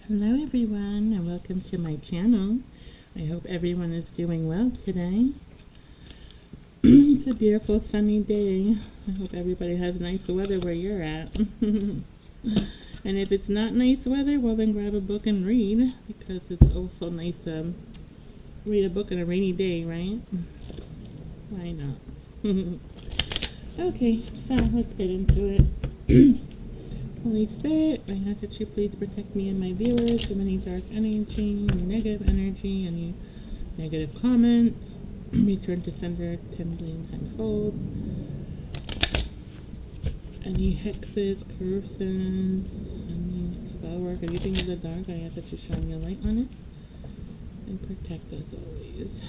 Hello everyone and welcome to my channel. I hope everyone is doing well today. It's a beautiful sunny day. I hope everybody has nice weather where you're at. And if it's not nice weather, well then grab a book and read, because it's also nice to read a book on a rainy day, right? Why not? Okay, so let's get into it. Holy Spirit, I ask that you please protect me and my viewers from any dark energy, any negative energy, any negative comments. Return to sender tenfold tenfold. Any hexes, curses, any spell work, anything in the dark, I ask that you shine your light on it. And protect us always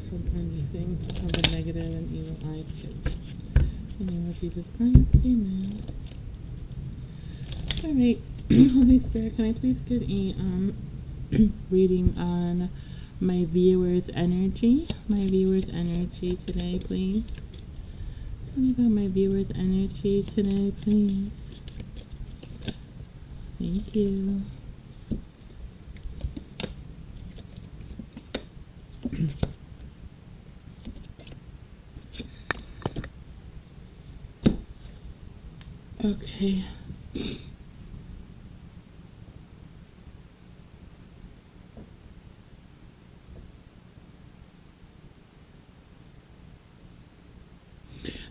from anything from the negative and evil eyes too. In the name of Jesus Christ, amen. Alright, Holy Spirit, can I please get a reading on my viewers' energy? My viewers' energy today, please. Tell me about my viewers' energy today, please. Thank you. Okay.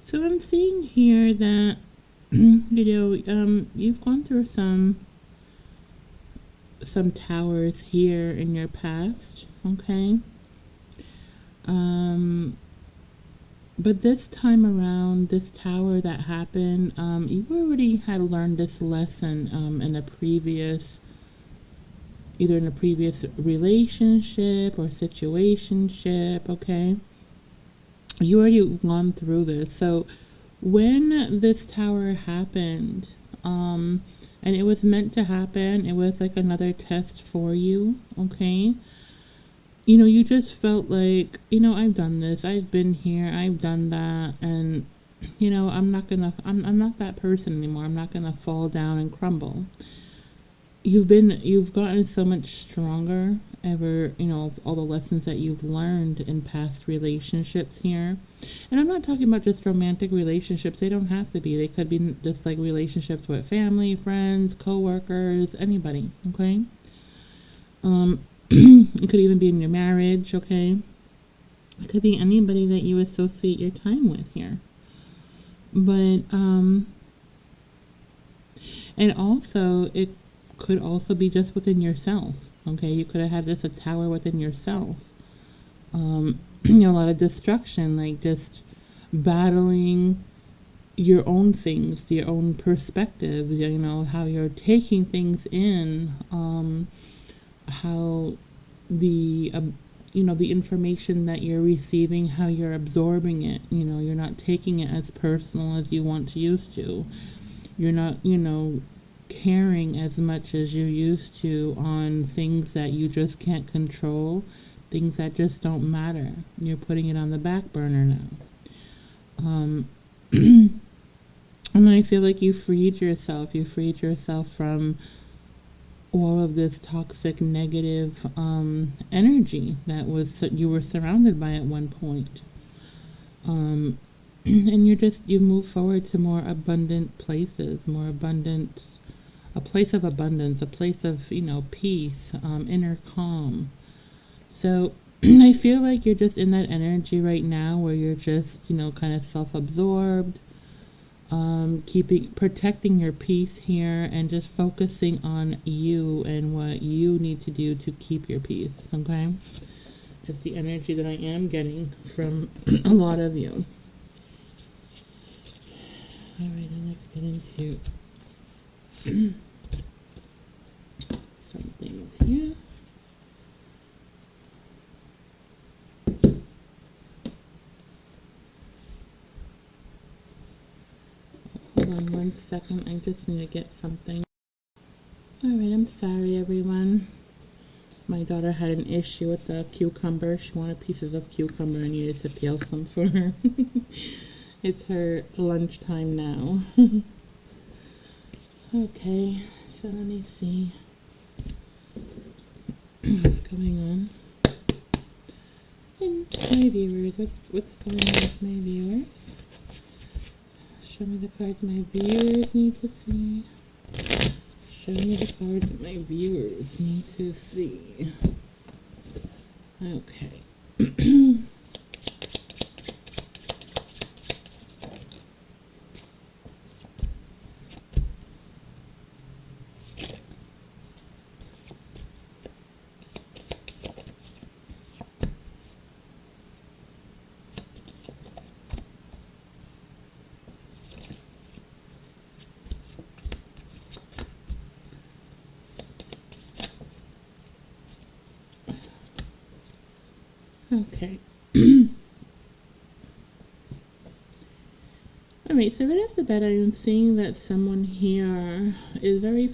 So I'm seeing here that, you've gone through some towers here in your past, okay? But this time around, this tower that happened, you already had learned this lesson in a previous, either in a previous relationship or situationship, okay? You already gone through this. So when this tower happened, and it was meant to happen, it was like another test for you, okay? You just felt like, I've done this, I've been here, I've done that, and I'm not that person anymore. I'm not gonna fall down and crumble. You've gotten so much stronger ever, all the lessons that you've learned in past relationships here. And I'm not talking about just romantic relationships. They don't have to be. They could be just like relationships with family, friends, co-workers, anybody, okay? It could even be in your marriage, okay? It could be anybody that you associate your time with here. But, and also, it could also be just within yourself, okay? You could have had this a tower within yourself. A lot of destruction, like just battling your own things, your own perspective, how you're taking things in, how the the information that you're receiving, how you're absorbing it. You're not taking it as personal as you once used to. You're not caring as much as you used to on things that you just can't control, things that just don't matter. You're putting it on the back burner now. And I feel like you freed yourself from all of this toxic, negative energy that you were surrounded by at one point. And you move forward to more abundant places, a place of abundance, a place of, peace, inner calm. So I feel like you're just in that energy right now where you're just, kind of self-absorbed, protecting your peace here and just focusing on you and what you need to do to keep your peace, okay? It's the energy that I am getting from a lot of you. All right, now let's get into some things here. Hold on 1 second, I just need to get something. Alright, I'm sorry everyone. My daughter had an issue with the cucumber. She wanted pieces of cucumber and needed to peel some for her. It's her lunchtime now. Okay, so let me see. What's going on? And my viewers, what's going on with my viewers? Show me the cards my viewers need to see. Show me the cards that my viewers need to see. Okay. Okay. Alright, so right off the bat, I am seeing that someone here is very,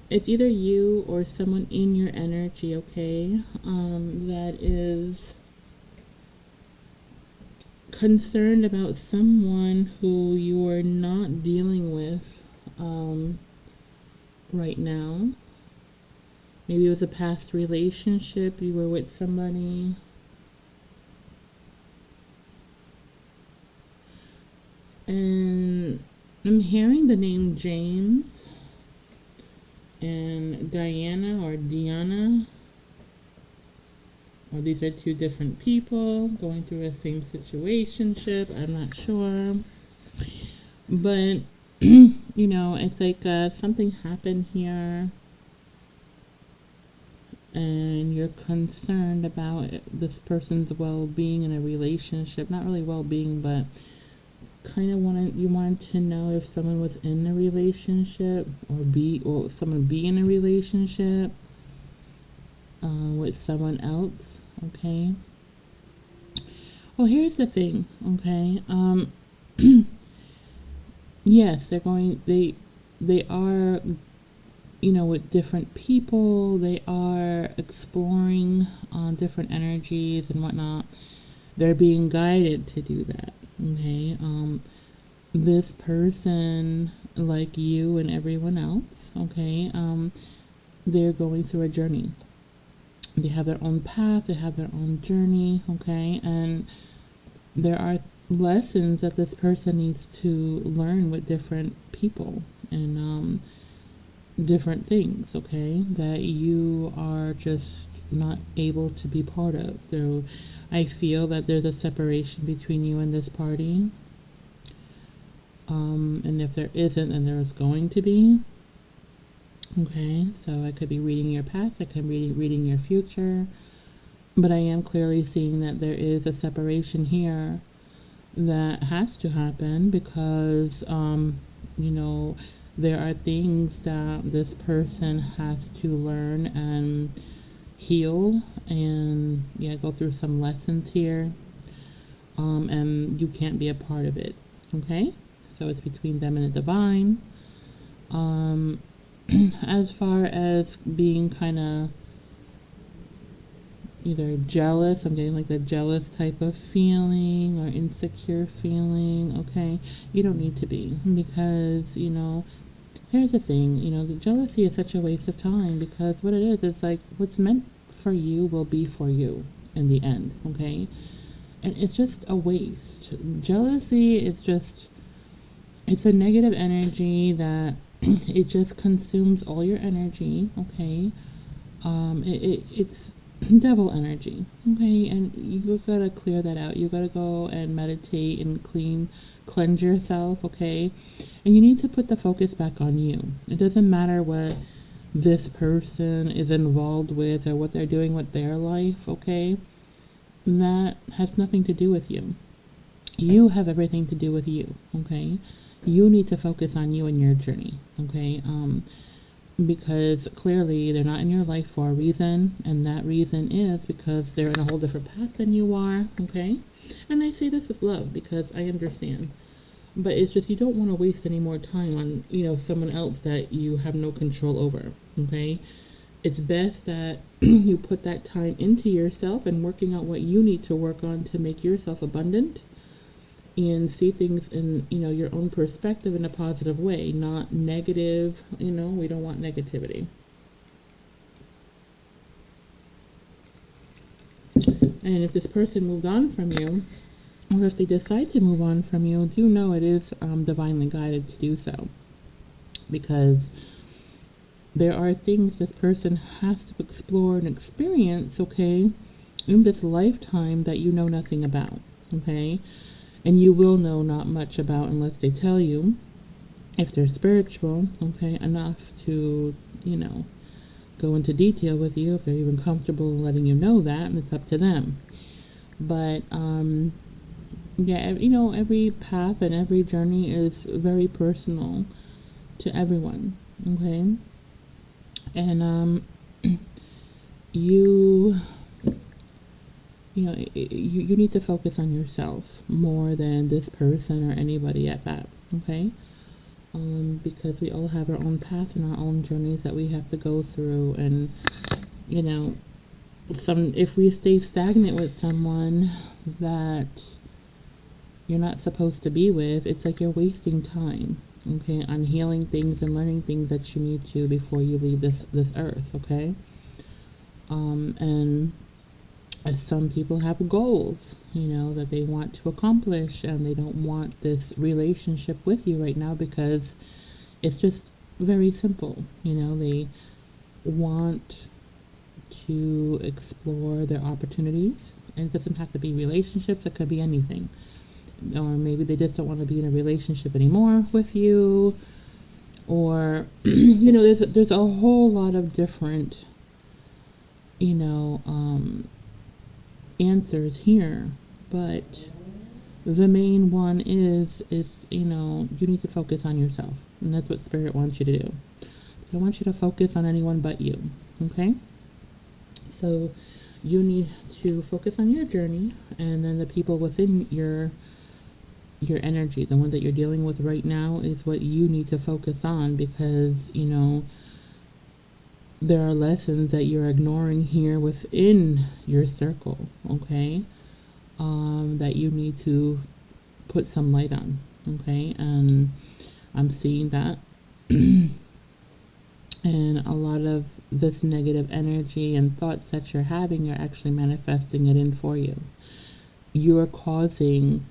it's either you or someone in your energy, okay, that is concerned about someone who you are not dealing with, right now. Maybe it was a past relationship, you were with somebody. And I'm hearing the name James and Diana or Diana. Or these are two different people going through the same situationship. I'm not sure. But, you know, it's like something happened here. And you're concerned about this person's well-being in a relationship. Not really well-being, but kind of wanted to know if someone was in a relationship or someone be in a relationship with someone else. Okay. Well, here's the thing. Okay. Yes, they are, you know, with different people. They are exploring different energies and whatnot. They're being guided to do that. Okay, this person, like you and everyone else, okay, they're going through a journey. They have their own path, they have their own journey, okay, and there are lessons that this person needs to learn with different people and different things, okay, that you are just not able to be part of. So I feel that there's a separation between you and this party. And if there isn't, then there's going to be. Okay, so I could be reading your past, I could be reading your future. But I am clearly seeing that there is a separation here that has to happen because, you know, there are things that this person has to learn and heal and go through some lessons here, and you can't be a part of it. Okay, so it's between them and the divine. As far as being kind of either jealous, I'm getting like the jealous type of feeling or insecure feeling. Okay, you don't need to be, because you know, here's the thing, you know, the jealousy is such a waste of time, because what it is, it's like what's meant for you will be for you in the end, okay? And it's just a waste. Jealousy is just, it's a negative energy that it just consumes all your energy, okay? It's devil energy, okay? And you gotta clear that out. You gotta go and meditate and cleanse yourself, okay? And you need to put the focus back on you. It doesn't matter what this person is involved with or what they're doing with their life, okay? That has nothing to do with you. You have everything to do with you, okay? You need to focus on you and your journey, okay? Because clearly they're not in your life for a reason, and that reason is because they're in a whole different path than you are, okay? And I say this with love because I understand. But it's just you don't want to waste any more time on, you know, someone else that you have no control over, okay? It's best that you put that time into yourself and working out what you need to work on to make yourself abundant and see things in, you know, your own perspective in a positive way, not negative. You know, we don't want negativity. And if this person moved on from you, or if they decide to move on from you, do know it is divinely guided to do so. Because there are things this person has to explore and experience, okay, in this lifetime that you know nothing about, okay? And you will know not much about unless they tell you, if they're spiritual, okay, enough to, go into detail with you, if they're even comfortable letting you know that, and it's up to them. But, yeah, every path and every journey is very personal to everyone, okay? And, you need to focus on yourself more than this person or anybody at that, okay? Because we all have our own path and our own journeys that we have to go through. And, if we stay stagnant with someone that you're not supposed to be with, it's like you're wasting time, okay, on healing things and learning things that you need to before you leave this earth, okay? And some people have goals, that they want to accomplish, and they don't want this relationship with you right now because it's just very simple. They want to explore their opportunities, and it doesn't have to be relationships, it could be anything. Or maybe they just don't want to be in a relationship anymore with you, or there's a whole lot of different answers here, but the main one is you need to focus on yourself, and that's what Spirit wants you to do. They don't want you to focus on anyone but you, okay? So you need to focus on your journey, and then the people within your energy, the one that you're dealing with right now, is what you need to focus on, because there are lessons that you're ignoring here within your circle, okay? That you need to put some light on, okay? And I'm seeing that. And a lot of this negative energy and thoughts that you're having, you're actually manifesting it in for you. You're causing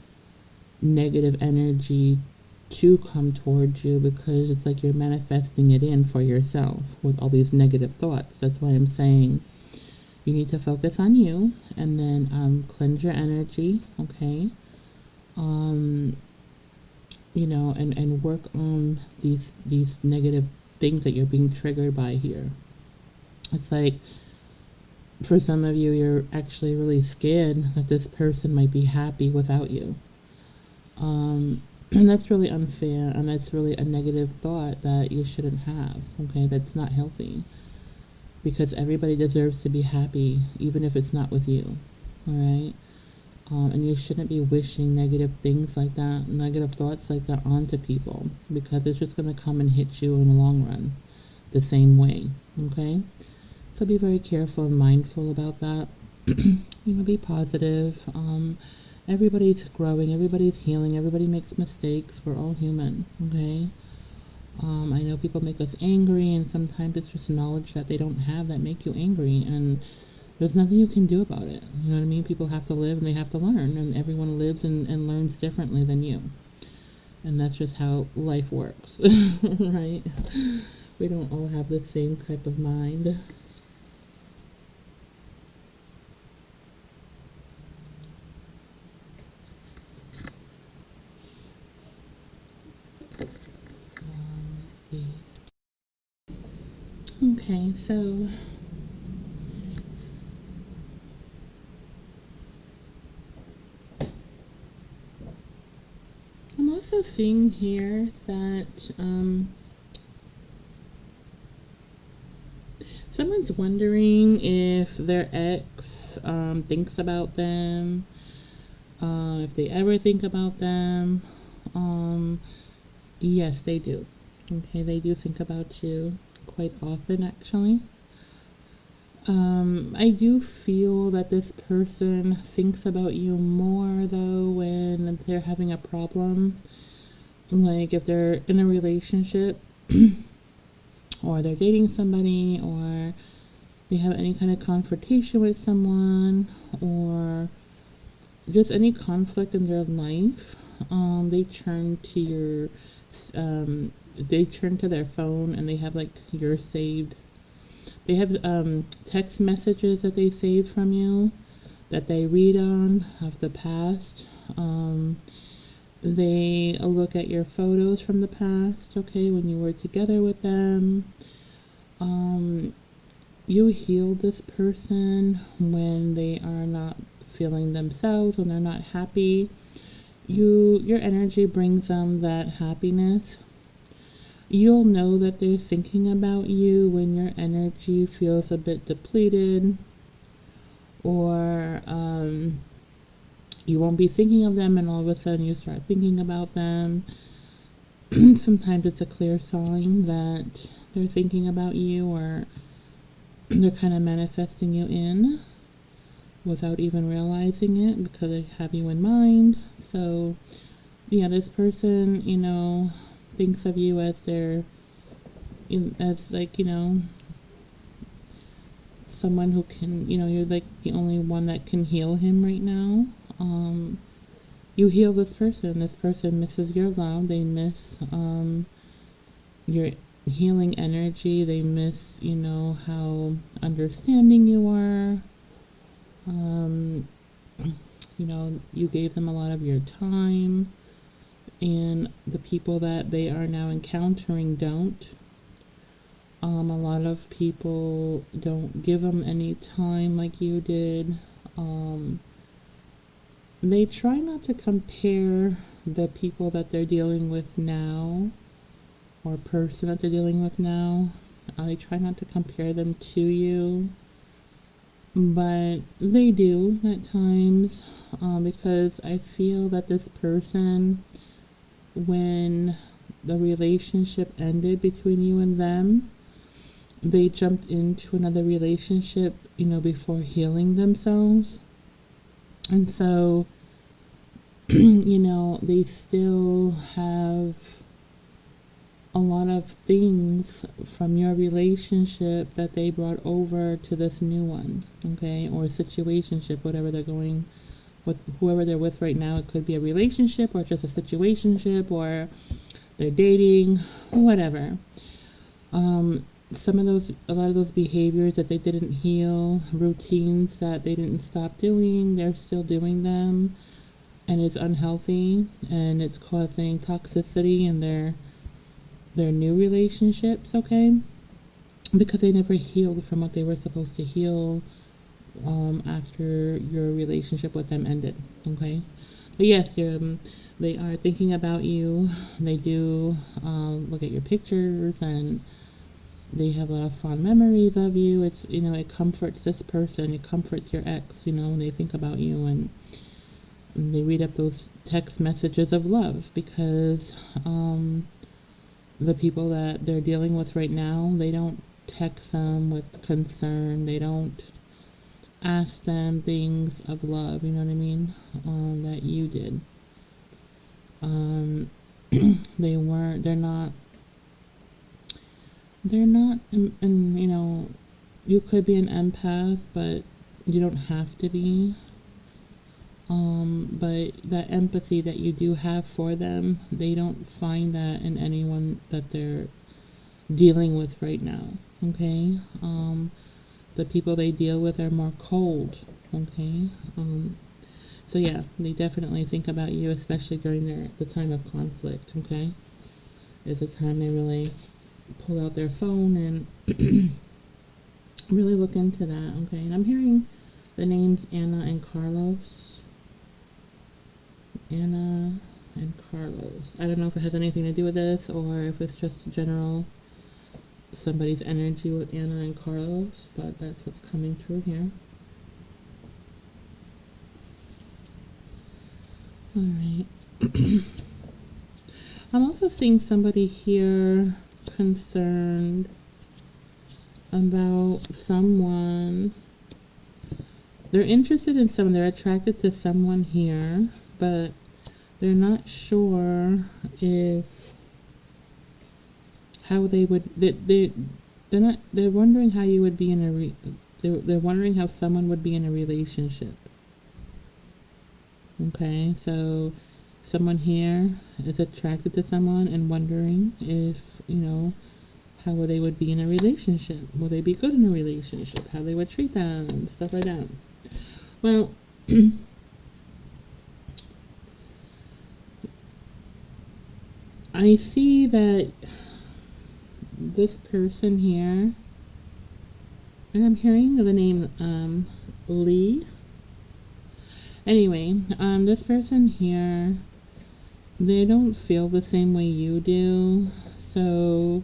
negative energy to come towards you because it's like you're manifesting it in for yourself with all these negative thoughts. That's why I'm saying you need to focus on you, and then cleanse your energy, okay? And work on these negative things that you're being triggered by here. It's like, for some of you, you're actually really scared that this person might be happy without you. And that's really unfair, and that's really a negative thought that you shouldn't have, okay? That's not healthy, because everybody deserves to be happy, even if it's not with you, all right? And you shouldn't be wishing negative things like that, negative thoughts like that onto people, because it's just going to come and hit you in the long run the same way, okay? So be very careful and mindful about that. Be positive. Everybody's growing, everybody's healing, everybody makes mistakes. We're all human, okay? I know people make us angry, and sometimes it's just knowledge that they don't have that make you angry, and there's nothing you can do about it. You know what I mean? People have to live and they have to learn, and everyone lives and learns differently than you. And that's just how life works, right? We don't all have the same type of mind. Okay, so I'm also seeing here that someone's wondering if their ex thinks about them, if they ever think about them. Yes, they do. Okay, they do think about you quite often, actually. I do feel that this person thinks about you more, though, when they're having a problem. Like if they're in a relationship or they're dating somebody, or they have any kind of confrontation with someone or just any conflict in their life, they turn to they turn to their phone and they have like your saved. They have text messages that they save from you that they read on of the past. They look at your photos from the past, okay, when you were together with them. You heal this person when they are not feeling themselves, when they're not happy. Your energy brings them that happiness. You'll know that they're thinking about you when your energy feels a bit depleted, or you won't be thinking of them and all of a sudden you start thinking about them. Sometimes it's a clear sign that they're thinking about you, or they're kind of manifesting you in without even realizing it because they have you in mind. So yeah, this person, thinks of you as as like, someone who can, you're like the only one that can heal him right now. You heal this person. This person misses your love. They miss your healing energy. They miss, how understanding you are. You gave them a lot of your time, and the people that they are now encountering don't. A lot of people don't give them any time like you did. They try not to compare the people that they're dealing with now, or person that they're dealing with now. They try not to compare them to you, but they do at times, because I feel that this person, when the relationship ended between you and them, they jumped into another relationship, before healing themselves. And so, they still have a lot of things from your relationship that they brought over to this new one, okay, or situationship, whatever they're going with, whoever they're with right now. It could be a relationship or just a situationship, or they're dating, whatever. A lot of those behaviors that they didn't heal, routines that they didn't stop doing, they're still doing them, and it's unhealthy, and it's causing toxicity in their new relationships, okay? Because they never healed from what they were supposed to heal after your relationship with them ended, okay? But yes, they are thinking about you. They do look at your pictures, and they have a lot of fond memories of you. It's, it comforts this person. It comforts your ex, when they think about you, and they read up those text messages of love, because the people that they're dealing with right now, they don't text them with concern. They don't ask them things of love, you know what I mean, that you did. They're not, and you could be an empath, but you don't have to be. But that empathy that you do have for them, they don't find that in anyone that they're dealing with right now, okay? The people they deal with are more cold, okay? So yeah, they definitely think about you, especially during the time of conflict, okay? It's a time they really pull out their phone and really look into that, okay? And I'm hearing the names Anna and Carlos. Anna and Carlos. I don't know if it has anything to do with this, or if it's just general somebody's energy with Anna and Carlos, but that's what's coming through here. Alright. I'm also seeing somebody here concerned about someone. They're interested in someone. They're attracted to someone here, but they're not sure if how they would. they're wondering how you would be in they're wondering how someone would be in a relationship. Okay, so someone here is attracted to someone and wondering if, how they would be in a relationship. Will they be good in a relationship? How they would treat them, stuff like that. Well, I see that this person here, and I'm hearing the name Lee. Anyway, this person here, they don't feel the same way you do, so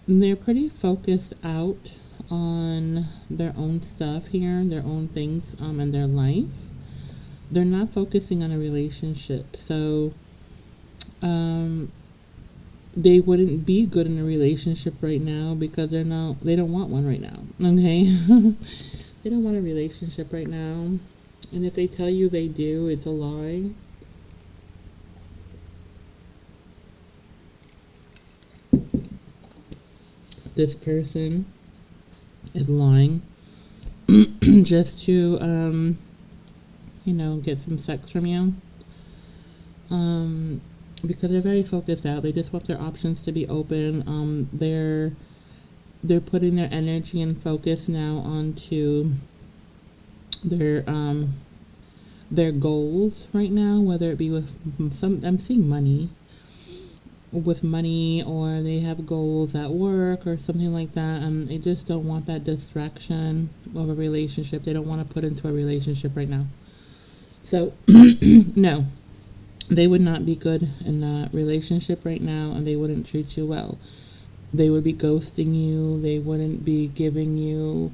they're pretty focused out on their own stuff here, their own things in their life. They're not focusing on a relationship, so they wouldn't be good in a relationship right now because they don't want one right now. Okay. They don't want a relationship right now, and if they tell you they do, it's a lie. This person is lying just to get some sex from you, because they're very focused out. They just want their options to be open. They're putting their energy and focus now onto their goals right now, whether it be with I'm seeing money, or they have goals at work or something like that, and they just don't want that distraction of a relationship. They don't want to put into a relationship right now. So no, they would not be good in a relationship right now, and they wouldn't treat you well. They would be ghosting you. They wouldn't be giving you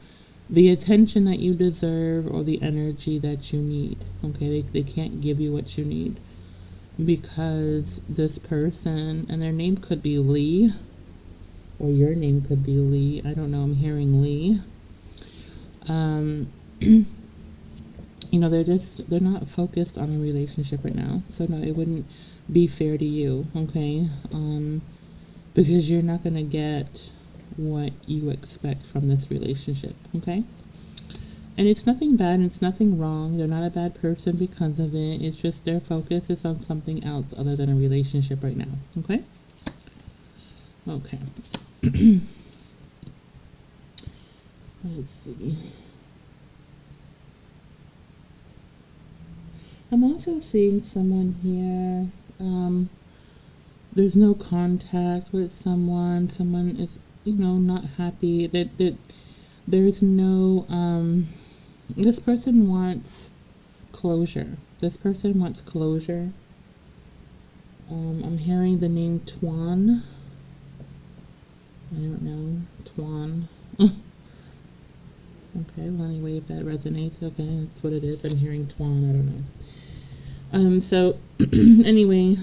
the attention that you deserve or the energy that you need. Okay, they can't give you what you need, because this person, and their name could be Lee, or your name could be Lee. I don't know. I'm hearing Lee. They're not focused on a relationship right now. So no, it wouldn't be fair to you, okay? Because you're not going to get what you expect from this relationship, okay? And it's nothing bad and it's nothing wrong. They're not a bad person because of it. It's just their focus is on something else other than a relationship right now, okay? Okay. Let's see. I'm also seeing someone here. There's no contact with someone. Someone is, not happy. There's no, this person wants closure. This person wants closure. I'm hearing the name Twan. I don't know. Twan. Okay, well, anyway, if that resonates, okay, that's what it is. I'm hearing Twan. I don't know. So anyway,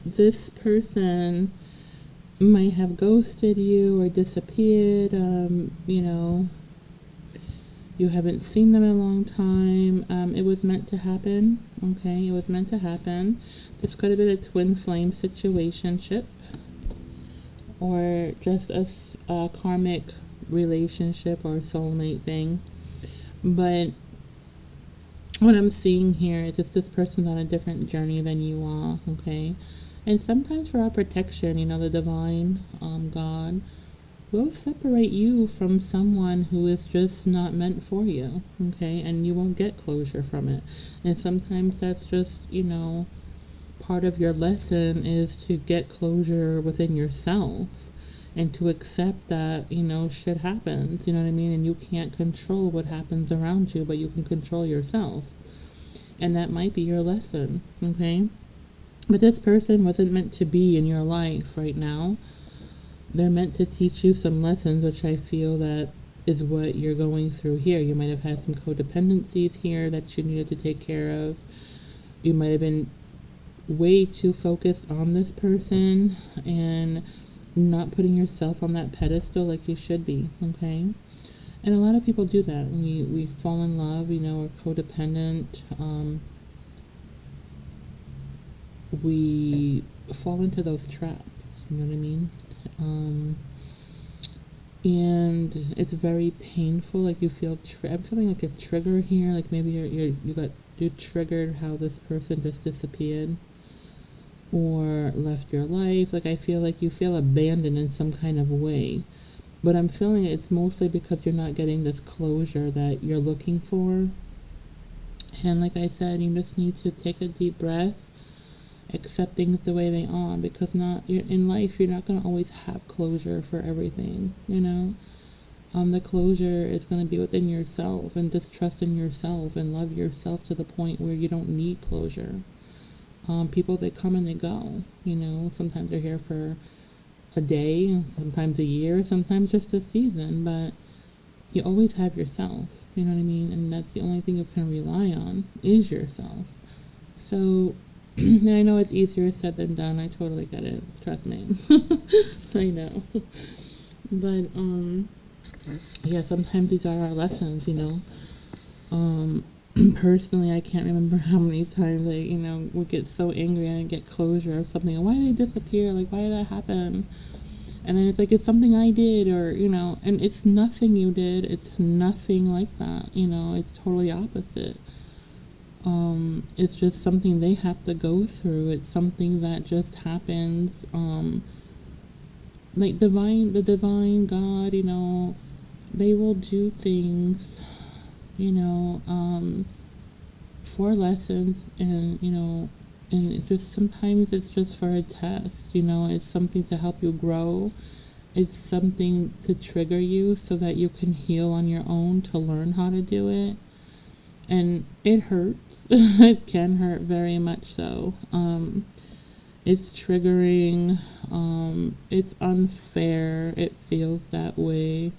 this person might have ghosted you or disappeared. You haven't seen them in a long time. It was meant to happen. Okay, it was meant to happen. This could have been a twin flame situationship, or just a karmic relationship or soulmate thing. But what I'm seeing here is this person's on a different journey than you are, okay? And sometimes for our protection, the divine God will separate you from someone who is just not meant for you, okay? And you won't get closure from it. And sometimes that's just, part of your lesson is to get closure within yourself and to accept that, shit happens, you know what I mean? And you can't control what happens around you, but you can control yourself. And that might be your lesson, okay? But this person wasn't meant to be in your life right now. They're meant to teach you some lessons, which I feel that is what you're going through here. You might have had some codependencies here that you needed to take care of. You might have been way too focused on this person and not putting yourself on that pedestal like you should be, okay? And a lot of people do that. We fall in love, we're codependent. We fall into those traps, you know what I mean? and it's very painful. Like you feel, I'm feeling like a trigger here. Like maybe you triggered how this person just disappeared or left your life. Like I feel like you feel abandoned in some kind of way. But I'm feeling it's mostly because you're not getting this closure that you're looking for. And like I said, you just need to take a deep breath, accept things the way they are, because not you're, in life you're not going to always have closure for everything, you know. The closure is going to be within yourself, and just trust in yourself and love yourself to the point where you don't need closure. People, they come and they go, you know. Sometimes they're here for a day, sometimes a year, sometimes just a season, but you always have yourself, you know what I mean? And that's the only thing you can rely on is yourself. So I know it's easier said than done. I totally get it. Trust me. I know. But yeah, sometimes these are our lessons, you know. Personally, I can't remember how many times I, you know, would get so angry and get closure of something. Why did they disappear? Like, why did that happen? And then it's like, it's something I did, or, you know, and it's nothing you did. It's nothing like that, you know. It's totally opposite. It's just something they have to go through. It's something that just happens. Like the divine God, you know, they will do things, you know, for lessons, and, you know, and it just sometimes it's just for a test, you know. It's something to help you grow. It's something to trigger you so that you can heal on your own, to learn how to do it. And it hurts. It can hurt very much so. It's triggering. It's unfair. It feels that way,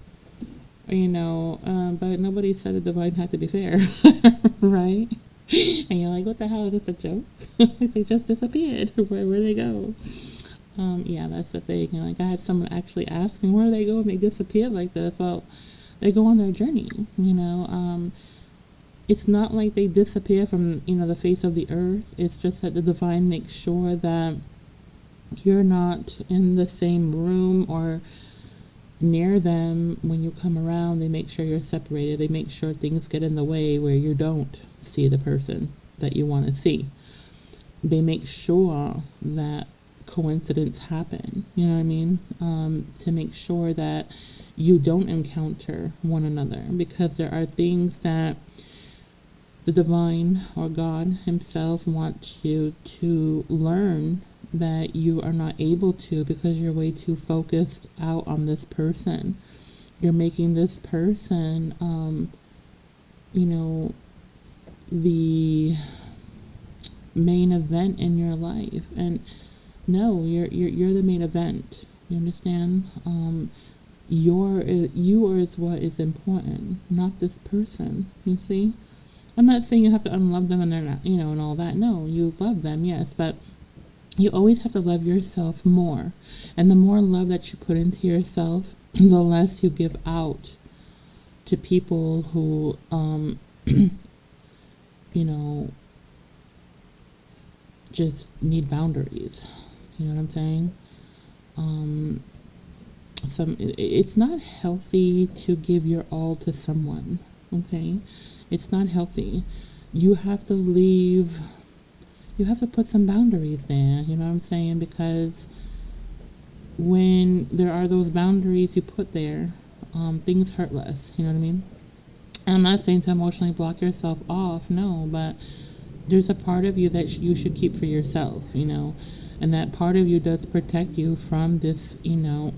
you know. But nobody said the divine had to be fair, right? And you're like, what the hell? Is this a joke? They just disappeared. Where'd they go? Yeah, that's the thing. You know, like I had someone actually ask me, where do they go when they disappear like this? Well, they go on their journey, you know. It's not like they disappear from, you know, the face of the earth. It's just that the divine makes sure that you're not in the same room or near them when you come around. They make sure you're separated. They make sure things get in the way where you don't see the person that you want to see. They make sure that coincidence happen, you know what I mean, to make sure that you don't encounter one another, because there are things that the divine or God himself wants you to learn that you are not able to, because you're way too focused out on this person. You're making this person, you know, the main event in your life. And no, you're the main event. You understand? You is what is important, not this person. You see? I'm not saying you have to unlove them and they're not, you know, and all that. No, you love them, yes, but you always have to love yourself more. And the more love that you put into yourself, the less you give out to people who, you know, just need boundaries. You know what I'm saying? It's not healthy to give your all to someone, okay? It's not healthy. You have to leave, you have to put some boundaries there, you know what I'm saying? Because when there are those boundaries you put there, things hurt less, you know what I mean? And I'm not saying to emotionally block yourself off, no, but there's a part of you that you should keep for yourself, you know? And that part of you does protect you from this, you know,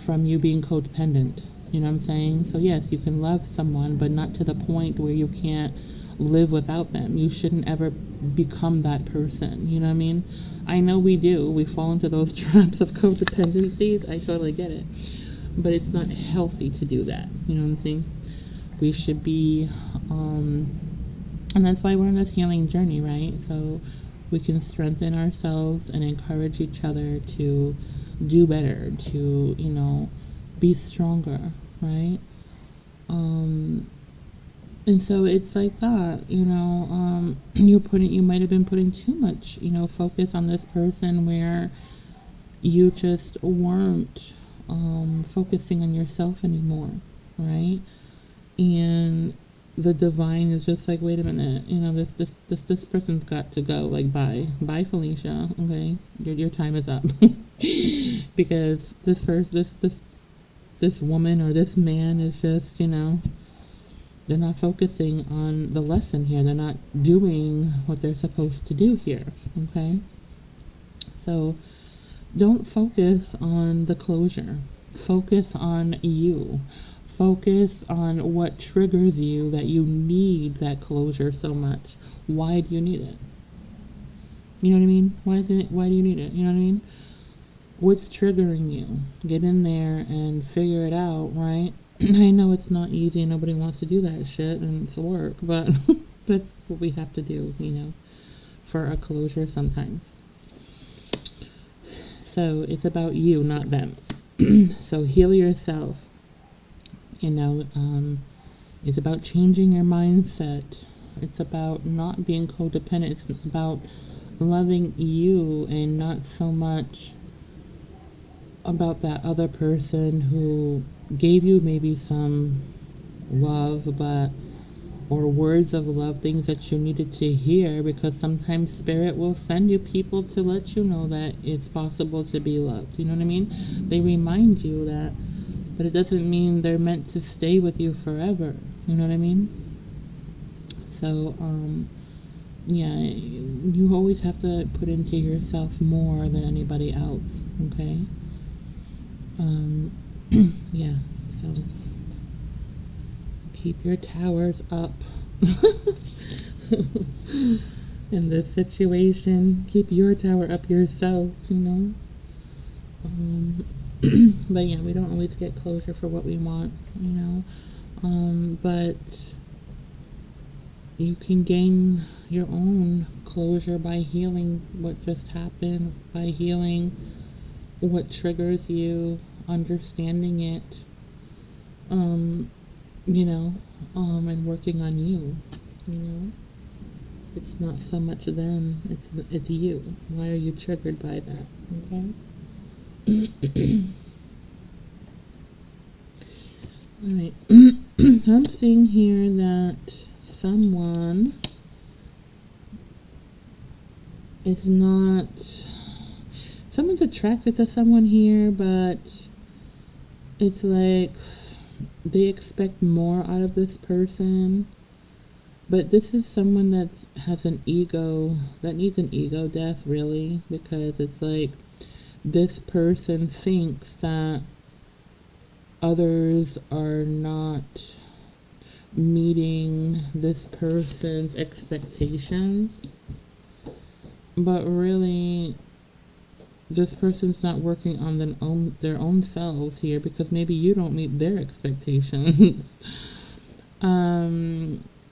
from you being codependent. You know what I'm saying? So yes, you can love someone, but not to the point where you can't live without them. You shouldn't ever become that person. You know what I mean? I know we do. We fall into those traps of codependencies. I totally get it. But it's not healthy to do that. You know what I'm saying? We should be, and that's why we're on this healing journey, right? So we can strengthen ourselves and encourage each other to do better, to, you know, be stronger, right? And so it's like that, you know, you might have been putting too much, you know, focus on this person where you just weren't focusing on yourself anymore, right? And the divine is just like, wait a minute, this person's got to go. Like, bye, Felicia. Okay, your time is up, because this woman or this man is just, they're not focusing on the lesson here. They're not doing what they're supposed to do here. Okay, so don't focus on the closure. Focus on you. Focus on what triggers you that you need that closure so much. Why do you need it? You know what I mean? Why do you need it? You know what I mean? What's triggering you? Get in there and figure it out, right? I know it's not easy. Nobody wants to do that shit, and it's work, but that's what we have to do, for a closure sometimes. So it's about you, not them. So heal yourself. It's about changing your mindset. It's about not being codependent. It's about loving you and not so much about that other person who gave you maybe some love, or words of love, things that you needed to hear, because sometimes spirit will send you people to let you know that it's possible to be loved. You know what I mean? They remind you that, but it doesn't mean they're meant to stay with you forever. You know what I mean? So, yeah, you always have to put into yourself more than anybody else, okay? Yeah, so keep your towers up. In this situation, keep your tower up yourself, But yeah, we don't always get closure for what we want, but you can gain your own closure by healing what just happened, by healing what triggers you, understanding it, and working on you. It's not so much them, it's you. Why are you triggered by that? Okay. All right. I'm seeing here that someone is not. Someone's attracted to someone here, but it's like they expect more out of this person. But this is someone that has an ego, that needs an ego death, really, because it's like this person thinks that others are not meeting this person's expectations, but really this person's not working on their own selves here, because maybe you don't meet their expectations.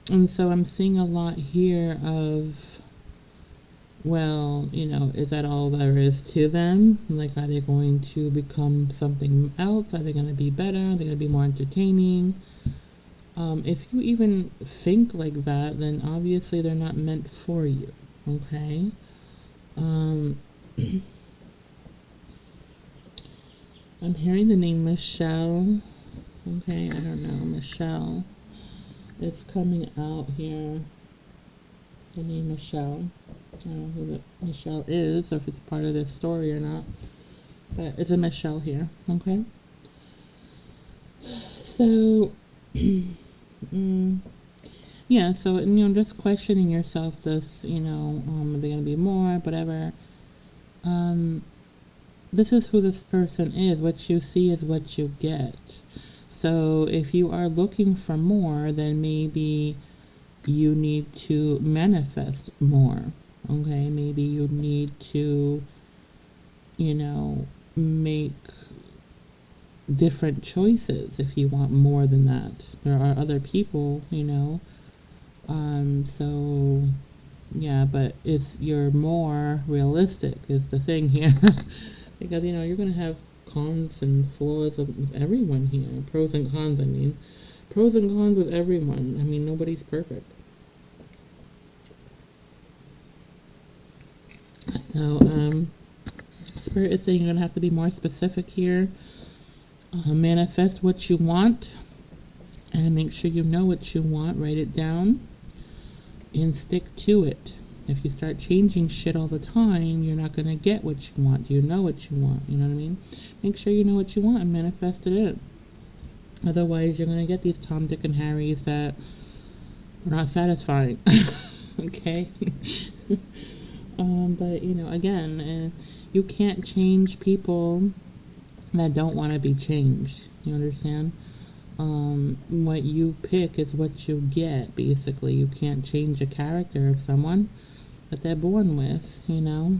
And so I'm seeing a lot here of, well, is that all there is to them? Like, are they going to become something else? Are they going to be better? Are they going to be more entertaining? If you even think like that, then obviously they're not meant for you, okay? I'm hearing the name Michelle. Okay, I don't know, Michelle. It's coming out here. The name Michelle. I don't know who the Michelle is, or if it's part of this story or not. But it's a Michelle here, okay? So, yeah, so, just questioning yourself this, are they going to be more, whatever. This is who this person is. What you see is what you get. So if you are looking for more, then maybe you need to manifest more. Okay, maybe you need to, make different choices if you want more than that. There are other people, so yeah, but you're more realistic is the thing here. Because, you're going to have cons and flaws with everyone here. Pros and cons, I mean. Pros and cons with everyone. I mean, nobody's perfect. So, Spirit is saying you're going to have to be more specific here. Manifest what you want and make sure you know what you want. Write it down and stick to it. If you start changing shit all the time, you're not going to get what you want. Do you know what you want? You know what I mean? Make sure you know what you want and manifest it in. Otherwise, you're going to get these Tom, Dick, and Harrys that are not satisfying. Okay? But, you know, again, you can't change people that don't want to be changed. You understand? What you pick is what you get, basically. You can't change the character of someone that they're born with, you know?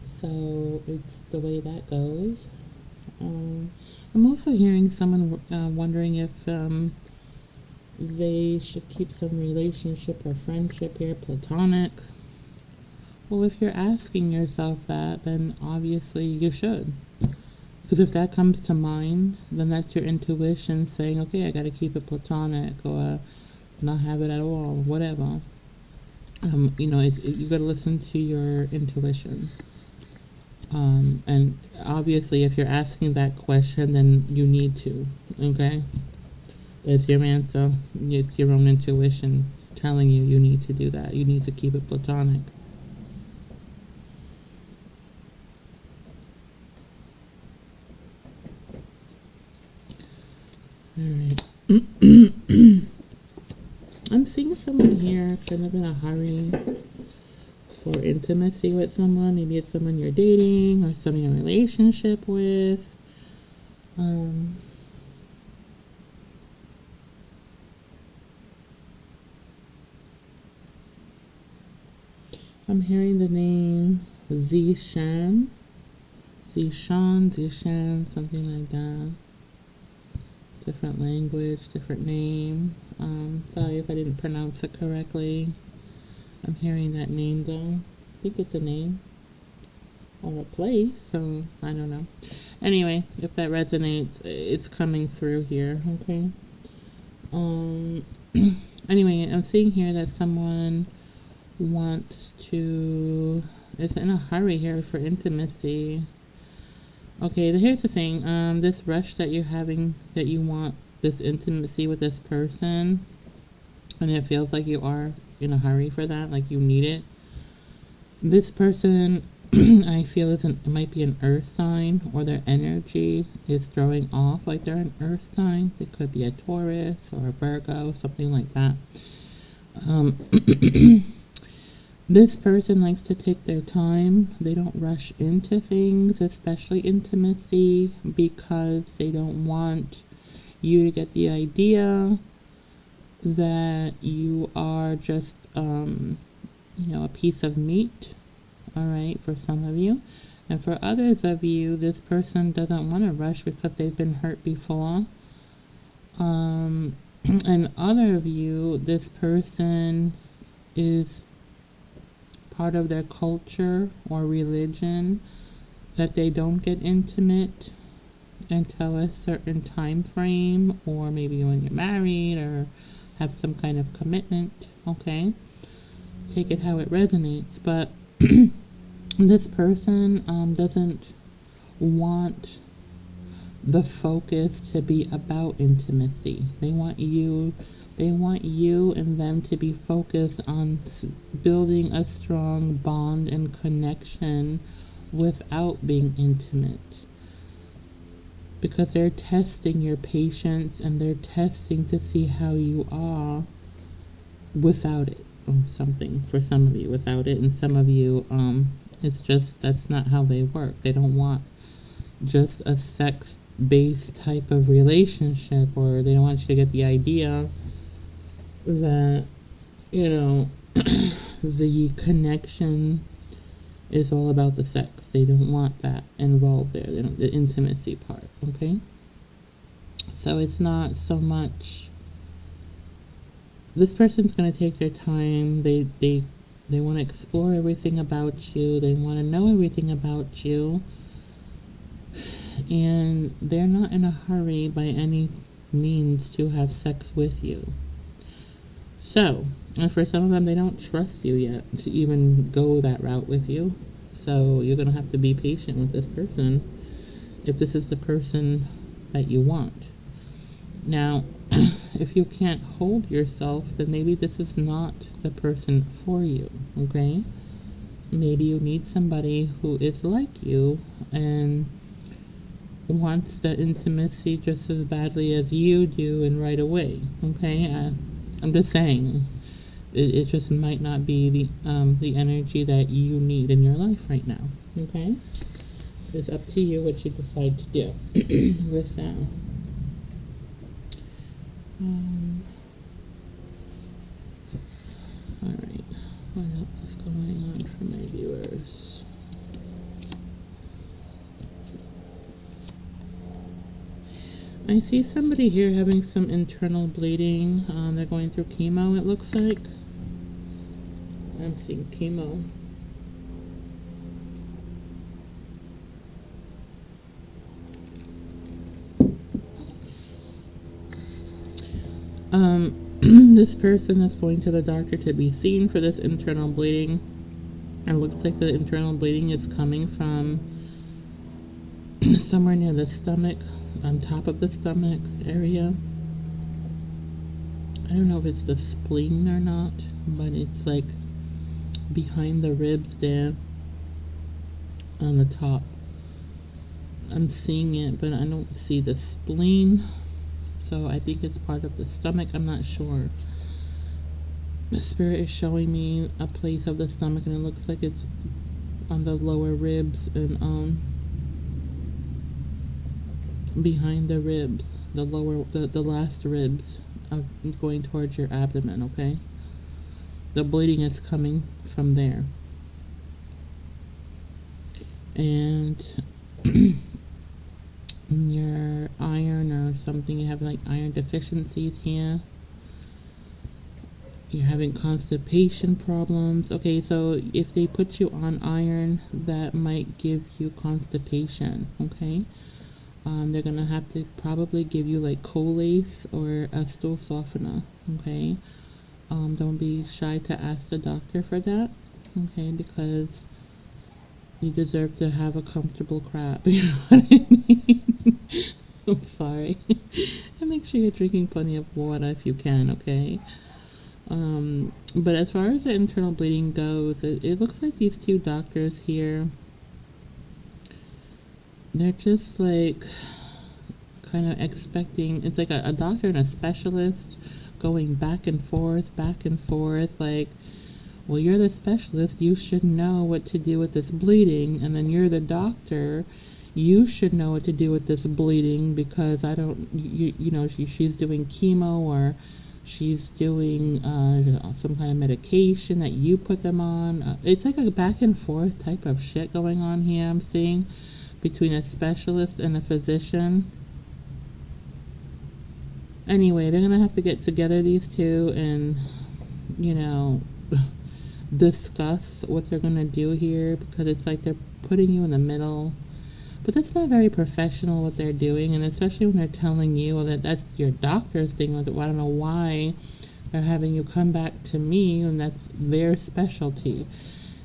So it's the way that goes. I'm also hearing someone wondering if they should keep some relationship or friendship here, platonic. Well, if you're asking yourself that, then obviously you should. Because if that comes to mind, then that's your intuition saying, okay, I got to keep it platonic or not have it at all, whatever. You know, you got to listen to your intuition. And obviously, if you're asking that question, then you need to, okay? That's your answer. It's your own intuition telling you you need to do that. You need to keep it platonic. Alright. I'm seeing someone here kind of in a hurry for intimacy with someone. Maybe it's someone you're dating or someone you're in a relationship with. I'm hearing the name Zishan, something like that. Different language, different name. Sorry if I didn't pronounce it correctly. I'm hearing that name though. I think it's a name or a place, so I don't know. Anyway, if that resonates, it's coming through here, okay? Anyway, I'm seeing here that someone wants to, is in a hurry here for intimacy. Okay, here's the thing. This rush that you're having, that you want this intimacy with this person, and it feels like you are in a hurry for that, like you need it. This person, I feel it might be an earth sign, or their energy is throwing off like they're an earth sign. It could be a Taurus or a Virgo, something like that. This person likes to take their time. They don't rush into things, especially intimacy, because they don't want you to get the idea that you are just, you know, a piece of meat, all right, for some of you. And for others of you, this person doesn't want to rush because they've been hurt before. And other of you, this person is part of their culture or religion that they don't get intimate until a certain time frame, or maybe when you're married or have some kind of commitment, okay? Take it how it resonates. But this person doesn't want the focus to be about intimacy. They want you and them to be focused on building a strong bond and connection without being intimate. Because they're testing your patience, and they're testing to see how you are without it, or something. For some of you, without it, and some of you, it's just, that's not how they work. They don't want just a sex-based type of relationship, or they don't want you to get the idea that, you know, the connection is all about the sex. They don't want that involved there. They don't, the intimacy part, okay? So it's not so much, this person's going to take their time. They want to explore everything about you. They want to know everything about you. And they're not in a hurry by any means to have sex with you. So, and for some of them, they don't trust you yet to even go that route with you. So you're going to have to be patient with this person if this is the person that you want. Now, if you can't hold yourself, then maybe this is not the person for you, okay? Maybe you need somebody who is like you and wants the intimacy just as badly as you do and right away, okay? I'm just saying, it just might not be the energy that you need in your life right now, okay? It's up to you what you decide to do with that. Alright, what else is going on for my viewers? I see somebody here having some internal bleeding. They're going through chemo, it looks like. I'm seeing chemo. This person is going to the doctor to be seen for this internal bleeding. It looks like the internal bleeding is coming from somewhere near the stomach, on top of the stomach area. I don't know if it's the spleen or not, but it's like behind the ribs there on the top. I'm seeing it, but I don't see the spleen. So I think it's part of the stomach. I'm not sure. The spirit is showing me a place of the stomach, and it looks like it's on the lower ribs and behind the ribs, the last ribs going towards your abdomen, okay? The bleeding is coming from there. And your iron or something, you have like iron deficiencies here. You're having constipation problems. Okay, so if they put you on iron, that might give you constipation, okay? They're gonna have to probably give you like Colace or a stool softener, okay? Don't be shy to ask the doctor for that, okay? Because you deserve to have a comfortable crap, you know what I mean? I'm sorry. And make sure you're drinking plenty of water if you can, okay? But as far as the internal bleeding goes, it looks like these two doctors here, they're just like kind of expecting, it's like a doctor and a specialist going back and forth, like, well, you're the specialist, you should know what to do with this bleeding, and then you're the doctor, you should know what to do with this bleeding, because I don't, you know, she's doing chemo, or she's doing some kind of medication that you put them on. It's like a back and forth type of shit going on here, I'm seeing, between a specialist and a physician. Anyway, they're gonna have to get together, these two, and, you know, discuss what they're gonna do here, because it's like they're putting you in the middle. But that's not very professional what they're doing, and especially when they're telling you that that's your doctor's thing. I don't know why they're having you come back to me, and that's their specialty.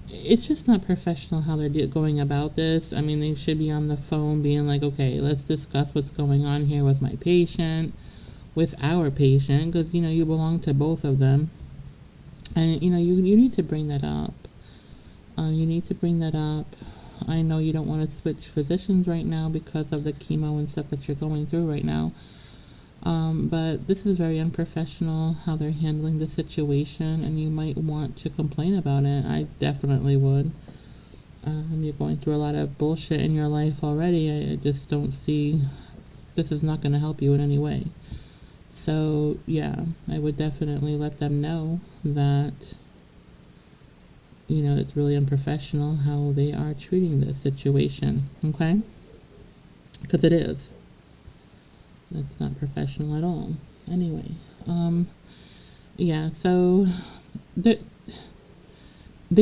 It's just not professional how they're going about this. I mean, they should be on the phone being like, okay, let's discuss what's going on here with my patient, with our patient, because, you know, you belong to both of them. And, you know, you need to bring that up. You need to bring that up. I know you don't want to switch physicians right now because of the chemo and stuff that you're going through right now. But this is very unprofessional how they're handling the situation, and you might want to complain about it. I definitely would. You're going through a lot of bullshit in your life already. I just don't see, this is not going to help you in any way. So, yeah, I would definitely let them know that, you know, it's really unprofessional how they are treating this situation, okay? Because it is. That's not professional at all. Anyway, yeah, so they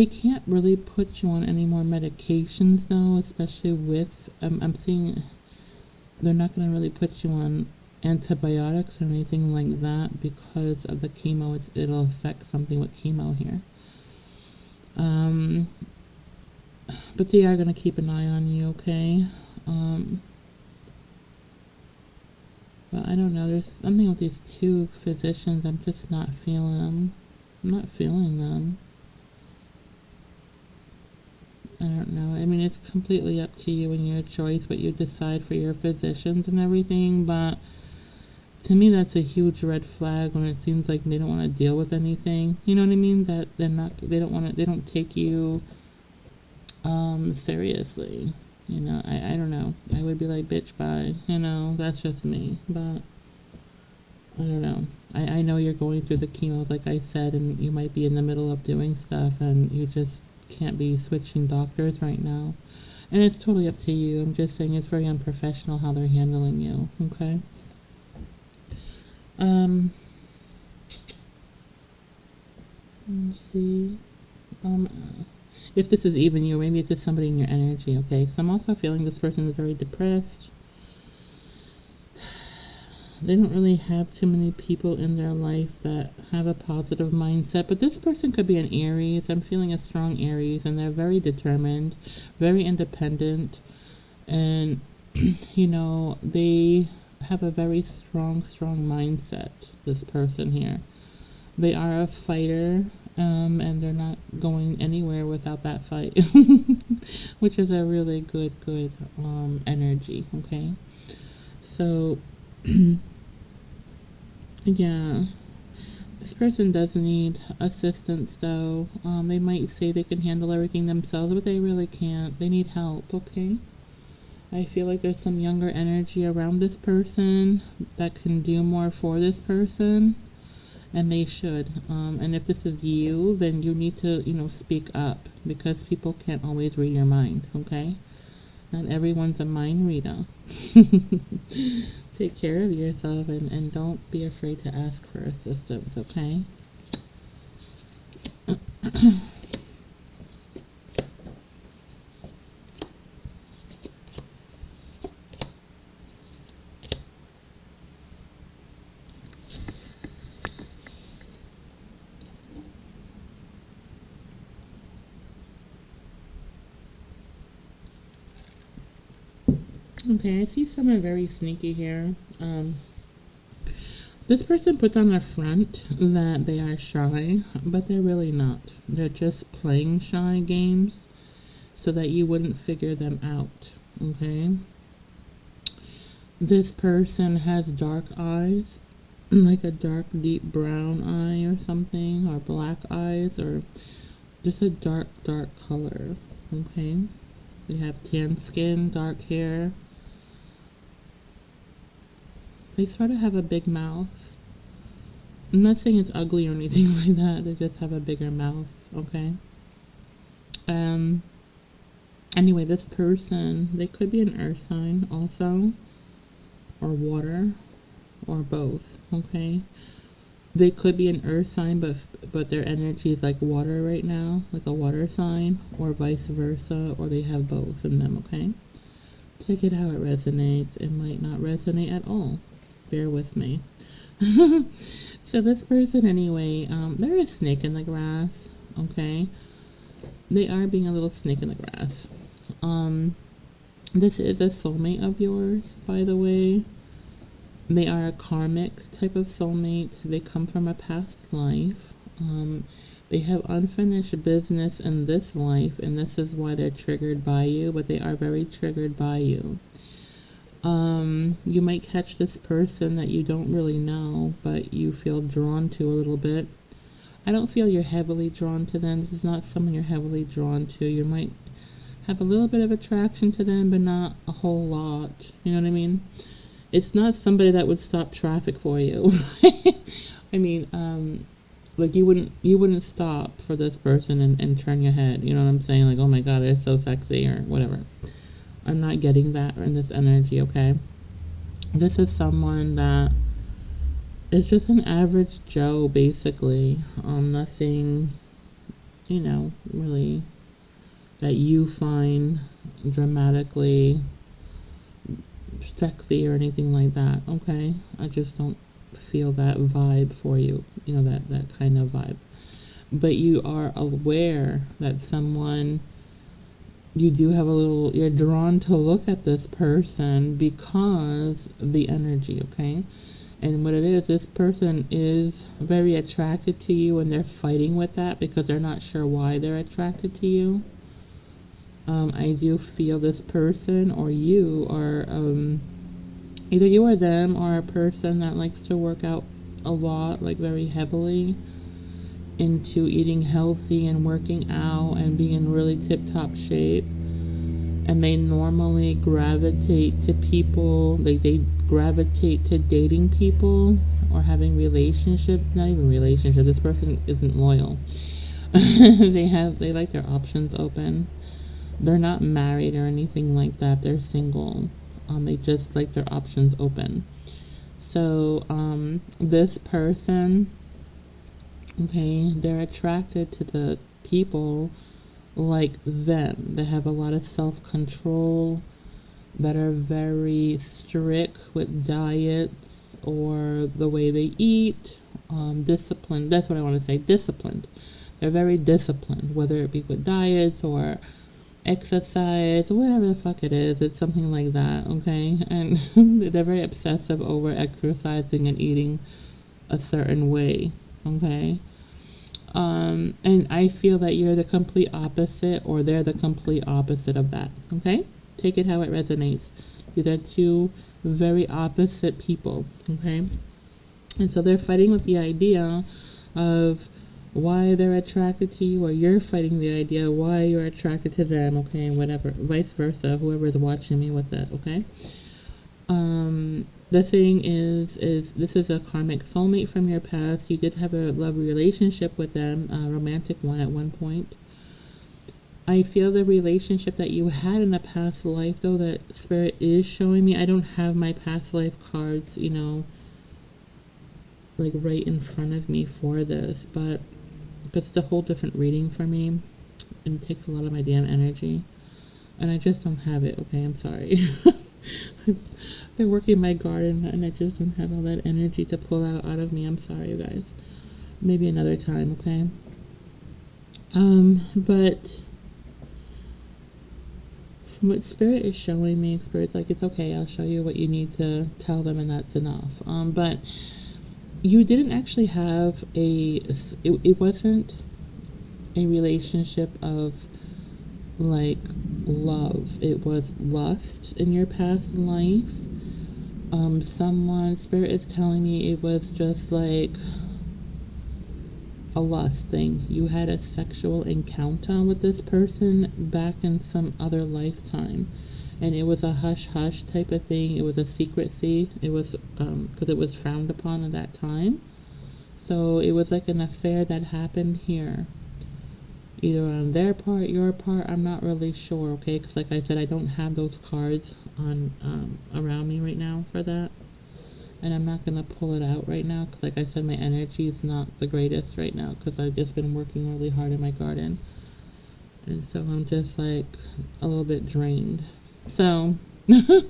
can't really put you on any more medications, though, especially with, I'm seeing they're not going to really put you on antibiotics or anything like that because of the chemo. It'll affect something with chemo here. But they are going to keep an eye on you, okay? But I don't know, there's something with these two physicians, I'm just not feeling them. I'm not feeling them. I don't know. I mean, it's completely up to you and your choice what you decide for your physicians and everything, but to me that's a huge red flag when it seems like they don't want to deal with anything. You know what I mean? That they don't want to, they don't take you seriously. You know, I don't know. I would be like, bitch, bye. You know, that's just me. But I don't know. I know you're going through the chemo, like I said, and you might be in the middle of doing stuff and you just can't be switching doctors right now. And it's totally up to you. I'm just saying it's very unprofessional how they're handling you, okay? Let's see. If this is even you, maybe it's just somebody in your energy, okay? Because I'm also feeling this person is very depressed. They don't really have too many people in their life that have a positive mindset, but this person could be an Aries. I'm feeling a strong Aries, and they're very determined, very independent, and you know, they have a very strong mindset, this person here. They are a fighter, and they're not going anywhere without that fight, which is a really good energy, okay? So, yeah, this person does need assistance though. They might say they can handle everything themselves, but they really can't. They need help, okay? I feel like there's some younger energy around this person that can do more for this person, and they should. And if this is you, then you need to, you know, speak up, because people can't always read your mind, okay? Not everyone's a mind reader. Take care of yourself and don't be afraid to ask for assistance, okay? Okay, I see someone very sneaky here. This person puts on a front that they are shy, but they're really not. They're just playing shy games so that you wouldn't figure them out, okay? This person has dark eyes, like a dark, deep brown eye or something, or black eyes, or just a dark color, okay? They have tan skin, dark hair. They sort of have a big mouth. I'm not saying it's ugly or anything like that. They just have a bigger mouth, okay? Anyway, this person, they could be an earth sign also, or water, or both, okay? They could be an earth sign, but their energy is like water right now, like a water sign, or vice versa, or they have both in them, okay? Take it how it resonates. It might not resonate at all. Bear with me. So this person anyway, they're a snake in the grass, okay? They are being a little snake in the grass. This is a soulmate of yours, by the way. They are a karmic type of soulmate. They come from a past life. They have unfinished business in this life, and this is why they're triggered by you, but they are very triggered by you. You might catch this person that you don't really know, but you feel drawn to a little bit. I don't feel you're heavily drawn to them. This is not someone you're heavily drawn to. You might have a little bit of attraction to them, but not a whole lot. You know what I mean? It's not somebody that would stop traffic for you. I mean, like you wouldn't stop for this person and turn your head. You know what I'm saying? Like, oh my God, they're so sexy or whatever. I'm not getting that in this energy, okay? This is someone that is just an average Joe, basically. Nothing, you know, really that you find dramatically sexy or anything like that, okay? I just don't feel that vibe for you, you know, that kind of vibe. But you are aware that someone you do have a little, you're drawn to look at this person because the energy, okay? And what it is, this person is very attracted to you, and they're fighting with that because they're not sure why they're attracted to you. I do feel this person or you are, either you or them are a person that likes to work out a lot, like very heavily into eating healthy and working out and being in really tip-top shape. And they normally gravitate to people, like they gravitate to dating people or having relationships. Not even relationship, this person isn't loyal. They like their options open. They're not married or anything like that, they're single. They just like their options open. So this person, okay, they're attracted to the people like them. They have a lot of self-control, that are very strict with diets or the way they eat, disciplined. That's what I want to say, disciplined. They're very disciplined, whether it be with diets or exercise, whatever the fuck it is. It's something like that, okay? And they're very obsessive over exercising and eating a certain way, okay? And I feel that you're the complete opposite, or they're the complete opposite of that, okay? Take it how it resonates. These are two very opposite people, okay? And so they're fighting with the idea of why they're attracted to you, or you're fighting the idea of why you're attracted to them, okay? Whatever, vice versa, whoever is watching me with it, okay? The thing is this is a karmic soulmate from your past. You did have a love relationship with them, a romantic one at one point. I feel the relationship that you had in a past life, though, that Spirit is showing me. I don't have my past life cards, you know, like right in front of me for this, but because it's a whole different reading for me, and it takes a lot of my damn energy, and I just don't have it, okay? I'm sorry. I've been working my garden, and I just don't have all that energy to pull out of me. I'm sorry, you guys. Maybe another time, okay? But from what Spirit is showing me, Spirit's like, it's okay, I'll show you what you need to tell them, and that's enough. But you didn't actually have it wasn't a relationship of like love. It was lust in your past life. Someone, Spirit is telling me it was just like a lust thing. You had a sexual encounter with this person back in some other lifetime, and it was a hush-hush type of thing. It was a secrecy. It was because it was frowned upon at that time. So it was like an affair that happened here, either on their part, your part. I'm not really sure, okay? Because like I said, I don't have those cards on around me right now for that, and I'm not gonna pull it out right now because, like I said, my energy is not the greatest right now because I've just been working really hard in my garden, and so I'm just like a little bit drained. So anyway,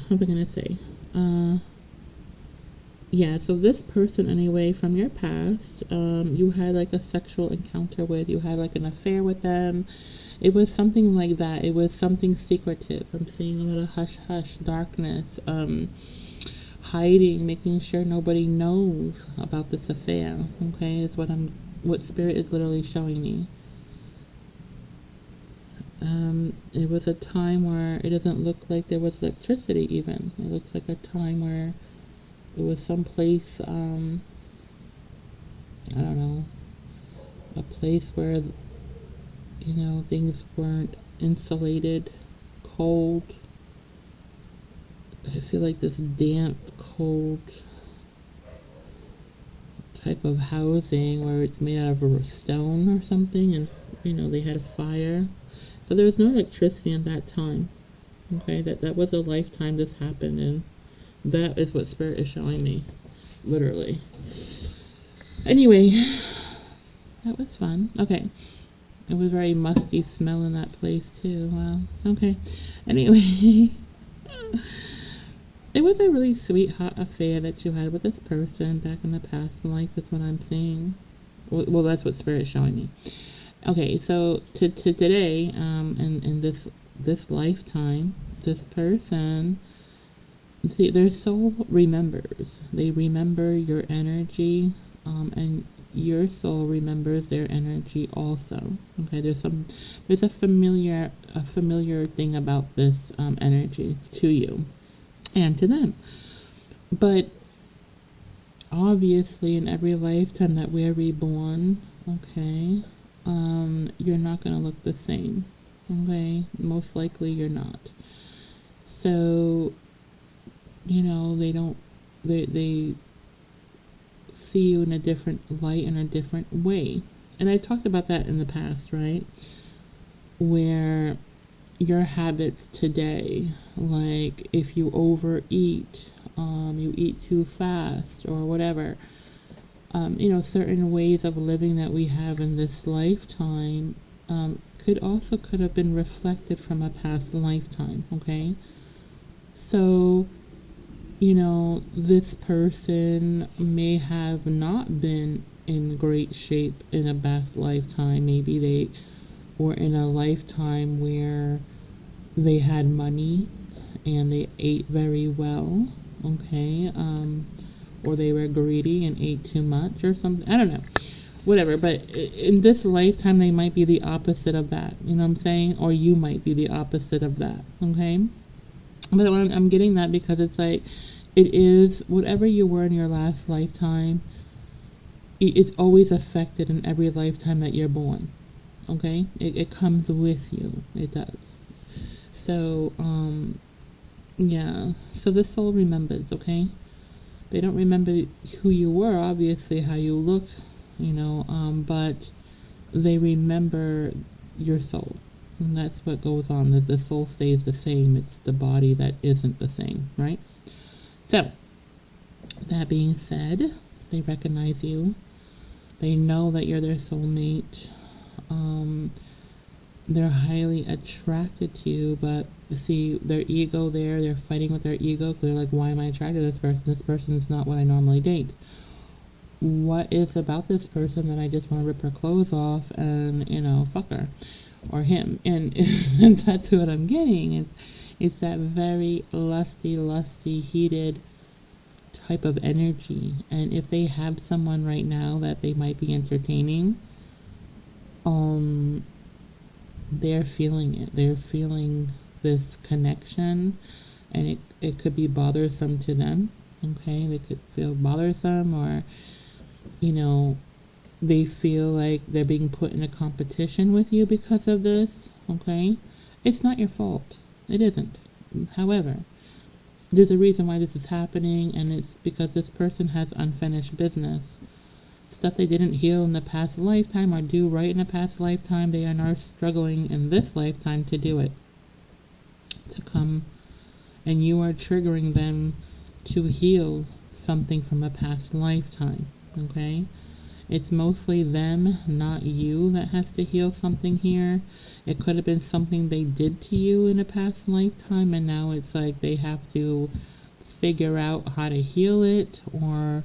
what was I gonna say? Yeah, so this person anyway from your past, you had like a sexual encounter with, you had like an affair with them. It was something like that. It was something secretive. I'm seeing a lot of hush hush, darkness, hiding, making sure nobody knows about this affair, okay, is what Spirit is literally showing me. It was a time where it doesn't look like there was electricity even. It looks like a time where it was someplace, I don't know, a place where, you know, things weren't insulated, cold. I feel like this damp, cold type of housing where it's made out of stone or something, and, you know, they had a fire. So there was no electricity at that time, okay? That was a lifetime this happened, and that is what Spirit is showing me, literally. Anyway, that was fun. Okay. It was very musty smell in that place too. Wow. Okay. Anyway, it was a really sweet, hot affair that you had with this person back in the past life is what I'm seeing. Well, that's what Spirit is showing me. Okay, so to today, in this lifetime, this person, their soul remembers. They remember your energy, and your soul remembers their energy also. Okay, there's a familiar thing about this energy to you and to them. But obviously, in every lifetime that we're reborn, okay, you're not gonna look the same. Okay, most likely you're not. So they don't they see you in a different light, in a different way. And I talked about that in the past, right? Where your habits today, like if you overeat, you eat too fast or whatever, certain ways of living that we have in this lifetime could have been reflected from a past lifetime. Okay, so this person may have not been in great shape in a past lifetime. Maybe they were in a lifetime where they had money and they ate very well, okay, or they were greedy and ate too much or something. I don't know, whatever. But in this lifetime, they might be the opposite of that. You know what I'm saying? Or you might be the opposite of that, okay? But I'm getting that because it's like, it is whatever you were in your last lifetime, it's always affected in every lifetime that you're born. Okay? It comes with you. It does. So, yeah. So the soul remembers, okay? They don't remember who you were, obviously, how you look, but they remember your soul. And that's what goes on. The soul stays the same. It's the body that isn't the same, right? So, that being said, they recognize you. They know that you're their soulmate. They're highly attracted to you, but see, their ego there, they're fighting with their ego. They're like, why am I attracted to this person? This person is not what I normally date. What is about this person that I just want to rip her clothes off and, fuck her or him? And, and that's what I'm getting. It's that very lusty, heated type of energy. And if they have someone right now that they might be entertaining, they're feeling it. They're feeling this connection, and it could be bothersome to them. Okay, they could feel bothersome, or they feel like they're being put in a competition with you because of this. Okay, it's not your fault. It isn't. However, there's a reason why this is happening, and it's because this person has unfinished business. Stuff they didn't heal in the past lifetime or do right in the past lifetime, they are now struggling in this lifetime to do it. To come, and you are triggering them to heal something from a past lifetime, okay? It's mostly them, not you, that has to heal something here. It could have been something they did to you in a past lifetime, and now it's like they have to figure out how to heal it, or,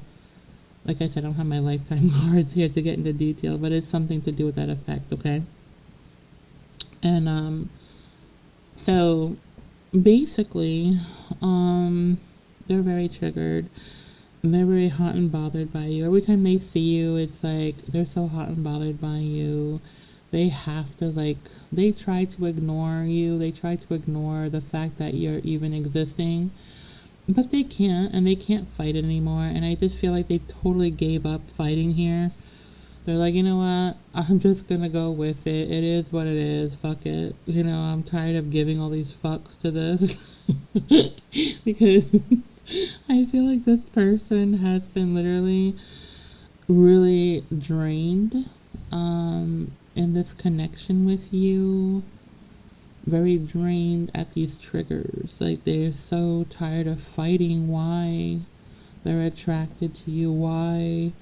like I said, I don't have my lifetime cards here to get into detail, but it's something to do with that effect, okay? And, so, basically, they're very triggered. They're very hot and bothered by you. Every time they see you, it's like they're so hot and bothered by you. They have to, they try to ignore you. They try to ignore the fact that you're even existing. But they can't, and they can't fight it anymore. And I just feel like they totally gave up fighting here. They're like, you know what? I'm just going to go with it. It is what it is. Fuck it. I'm tired of giving all these fucks to this. Because I feel like this person has been literally really drained in this connection with you. Very drained at these triggers. Like, they're so tired of fighting why they're attracted to you, why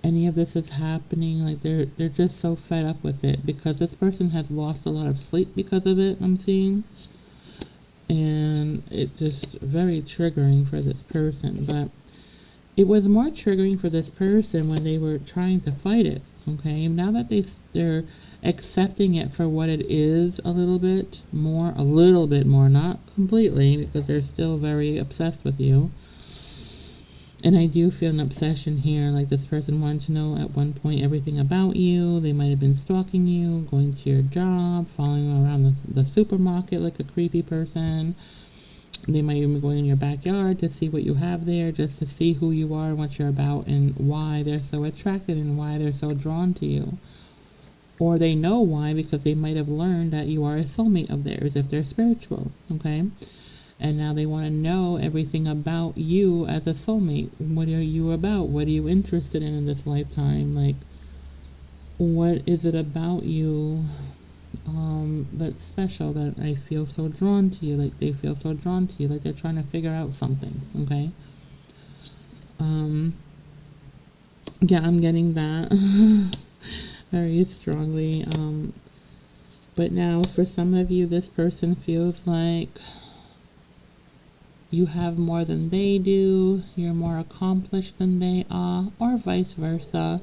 any of this is happening. Like, they're just so fed up with it, because this person has lost a lot of sleep because of it, I'm seeing. And it's just very triggering for this person. But it was more triggering for this person when they were trying to fight it, okay? Now that they're accepting it for what it is a little bit more, not completely, because they're still very obsessed with you. And I do feel an obsession here, like this person wanted to know at one point everything about you. They might have been stalking you, going to your job, following around the supermarket like a creepy person. They might even be going in your backyard to see what you have there, just to see who you are and what you're about and why they're so attracted and why they're so drawn to you. Or they know why, because they might have learned that you are a soulmate of theirs if they're spiritual, okay? And now they want to know everything about you as a soulmate. What are you about? What are you interested in this lifetime? Like, what is it about you that's special, that I feel so drawn to you? Like, they feel so drawn to you, like they're trying to figure out something, okay? Yeah, I'm getting that very strongly. But now for some of you, this person feels like you have more than they do, you're more accomplished than they are, or vice versa.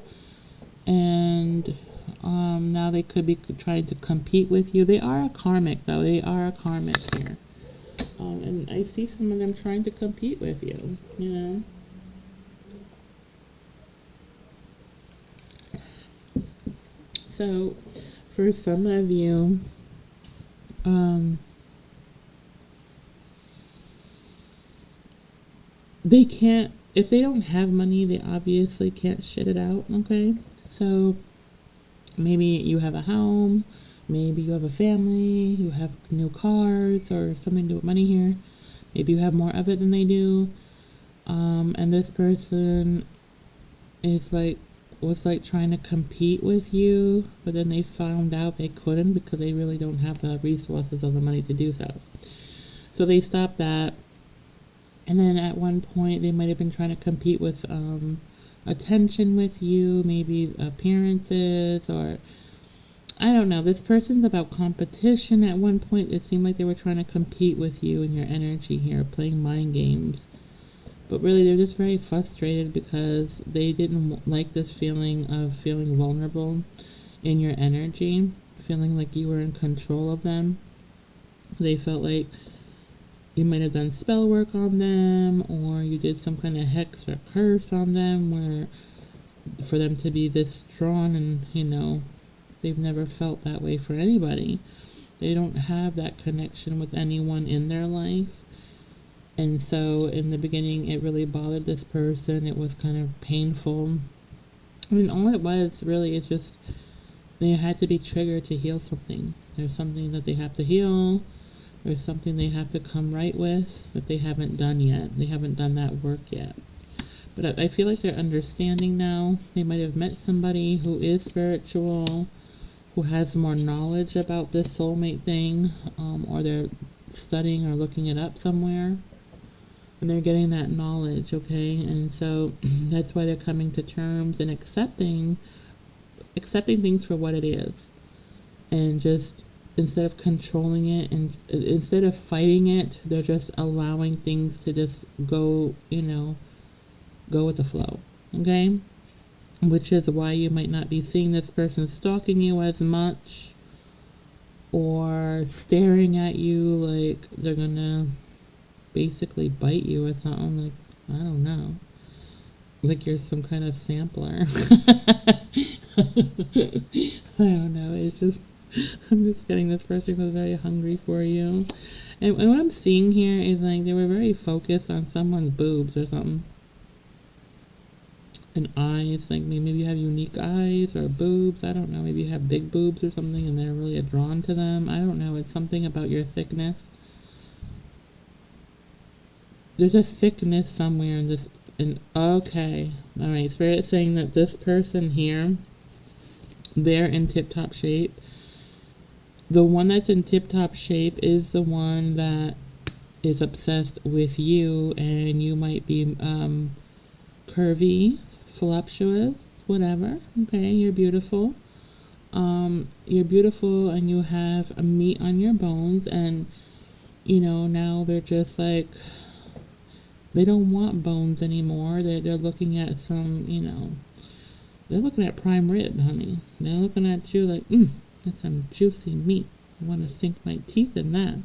And now they could be trying to compete with you. They are a karmic, though. They are a karmic here. And I see some of them trying to compete with you, you know. So for some of you, they can't, if they don't have money, they obviously can't shit it out, okay? So maybe you have a home, maybe you have a family, you have new cars or something to do with money here. Maybe you have more of it than they do. And this person is was trying to compete with you, but then they found out they couldn't because they really don't have the resources or the money to do so. So they stopped that. And then at one point, they might have been trying to compete with attention with you, maybe appearances, or I don't know. This person's about competition. At one point, it seemed like they were trying to compete with you and your energy here, playing mind games. But really, they're just very frustrated because they didn't like this feeling of feeling vulnerable in your energy, feeling like you were in control of them. They felt like you might have done spell work on them, or you did some kind of hex or curse on them where for them to be this strong, and you know, they've never felt that way for anybody. They don't have that connection with anyone in their life. And so in the beginning, it really bothered this person. It was kind of painful. I mean, all it was really is just they had to be triggered to heal something. There's something that they have to heal. There's something they have to come right with that they haven't done yet. They haven't done that work yet. But I feel like they're understanding now. They might have met somebody who is spiritual, who has more knowledge about this soulmate thing, or they're studying or looking it up somewhere. And they're getting that knowledge, okay? And so that's why they're coming to terms and accepting things for what it is. And just instead of controlling it and instead of fighting it, they're just allowing things to just go, you know, go with the flow, okay? Which is why you might not be seeing this person stalking you as much or staring at you like they're gonna basically bite you or something, like, I don't know, like you're some kind of sampler. I don't know, it's just I'm just getting this person was very hungry for you. And what I'm seeing here is like they were very focused on someone's boobs or something. And eyes, like maybe you have unique eyes or boobs. I don't know. Maybe you have big boobs or something and they're really drawn to them. I don't know. It's something about your thickness. There's a thickness somewhere in this. And okay. All right. Spirit's saying that this person here, they're in tip-top shape. The one that's in tip-top shape is the one that is obsessed with you, and you might be curvy, voluptuous, whatever. Okay, you're beautiful. You're beautiful, and you have a meat on your bones, and you know now they're just like they don't want bones anymore. They're looking at some, you know, they're looking at prime rib, honey. They're looking at you like, That's some juicy meat. I want to sink my teeth in that.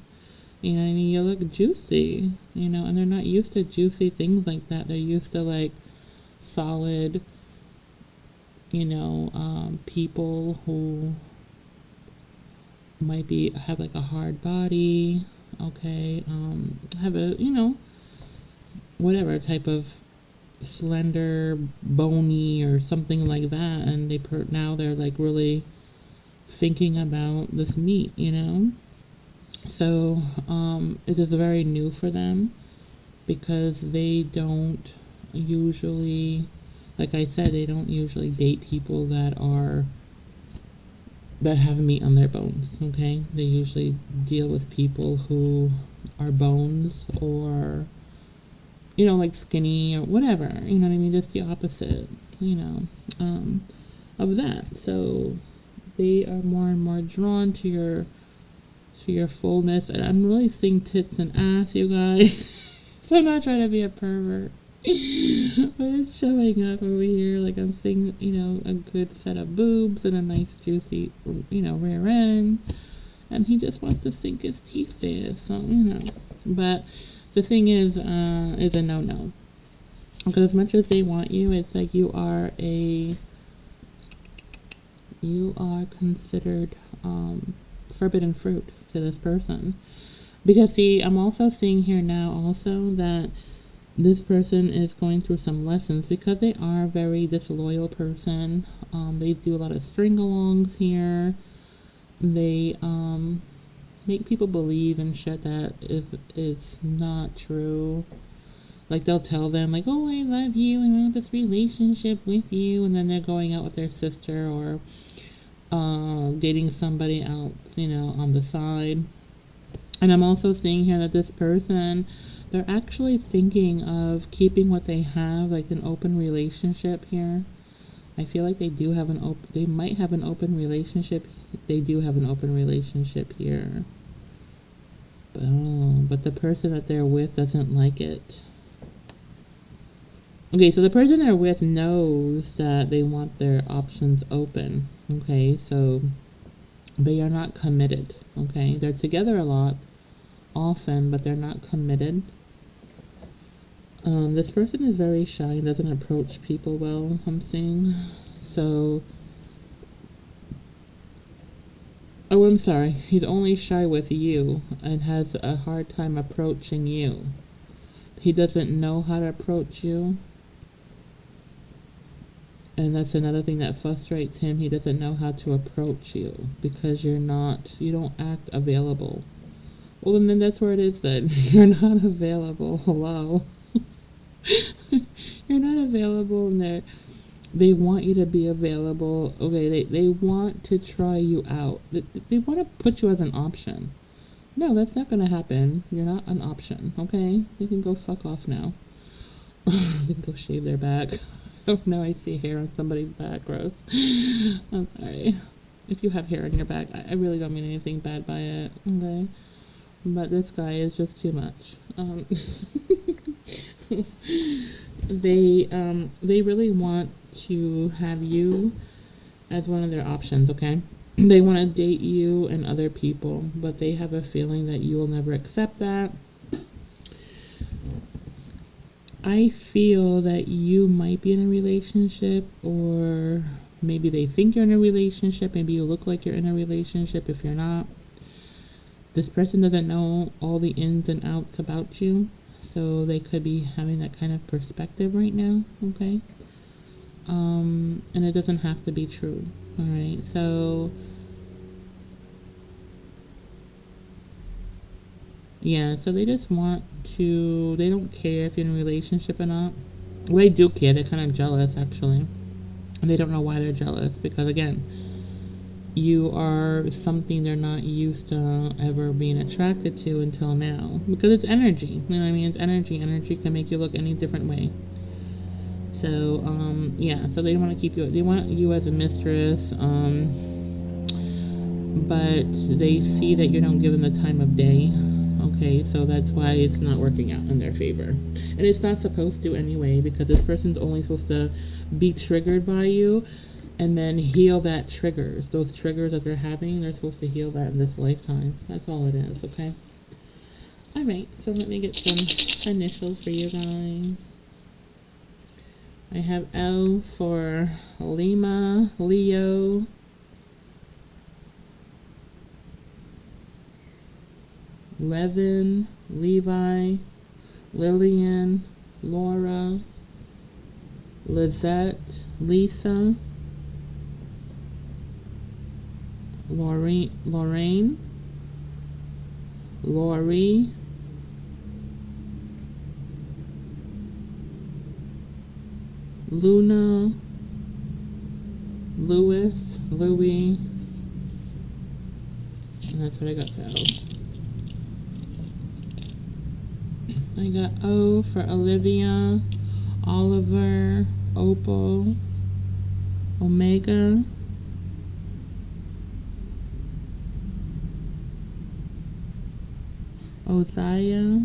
You know what I mean? You look juicy, you know, and they're not used to juicy things like that. They're used to like solid, you know, people who might be have like a hard body, okay, have a, you know, whatever type of slender, bony or something like that, and now they're like really thinking about this meat, you know. So it is very new for them because they don't usually, like I said, they don't usually date people that have meat on their bones, okay? They usually deal with people who are bones or, you know, like skinny or whatever, you know what I mean? Just the opposite, you know, of that. So they are more and more drawn to your fullness, and I'm really seeing tits and ass, you guys. So I'm not trying to be a pervert, but it's showing up over here. Like I'm seeing, you know, a good set of boobs and a nice juicy, you know, rear end, and he just wants to sink his teeth there. So you know, but the thing is a no-no. Because as much as they want you, it's like you are considered forbidden fruit to this person. Because see, I'm also seeing here now also that this person is going through some lessons because they are a very disloyal person. They do a lot of string-alongs here. They make people believe in shit that is not true. Like they'll tell them like, oh, I love you and I want this relationship with you, and then they're going out with their sister or dating somebody else, you know, on the side. And I'm also seeing here that this person, they're actually thinking of keeping what they have, like an open relationship here. I feel like they might have an open relationship. They do have an open relationship here. But the person that they're with doesn't like it. Okay, so the person they're with knows that they want their options open. Okay, so they are not committed. Okay, they're together a lot, often, but they're not committed. This person is very shy and doesn't approach people well, I'm seeing. So, oh, I'm sorry. He's only shy with you and has a hard time approaching you. He doesn't know how to approach you. And that's another thing that frustrates him. He doesn't know how to approach you because you don't act available. Well, then that's where it is then. You're not available. Hello. You're not available, and they want you to be available. Okay, they want to try you out. They want to put you as an option. No, that's not going to happen. You're not an option, okay? They can go fuck off now. They can go shave their back. Oh, now I see hair on somebody's back. Gross. I'm sorry. If you have hair on your back, I really don't mean anything bad by it, okay? But this guy is just too much. They really want to have you as one of their options, okay? They want to date you and other people, but they have a feeling that you will never accept that. I feel that you might be in a relationship, or maybe they think you're in a relationship. Maybe you look like you're in a relationship if you're not. This person doesn't know all the ins and outs about you, so they could be having that kind of perspective right now, okay? And it doesn't have to be true, all right? So, yeah, so they just want to, they don't care if you're in a relationship or not. Well, they do care. They're kind of jealous, actually. And they don't know why they're jealous because, again, you are something they're not used to ever being attracted to until now. Because it's energy. You know what I mean? It's energy. Energy can make you look any different way. So, yeah. So they want to keep you, they want you as a mistress. But they see that you don't give them the time of day. Okay, so that's why it's not working out in their favor. And it's not supposed to anyway, because this person's only supposed to be triggered by you and then heal that triggers. Those triggers that they're having, they're supposed to heal that in this lifetime. That's all it is, okay? All right, so let me get some initials for you guys. I have L for Lima, Leo, Levin, Levi, Lillian, Laura, Lizette, Lisa, Lorraine, Lori, Luna, Louis, Louie, and that's what I got for L. I got O for Olivia, Oliver, Opal, Omega, Osiah.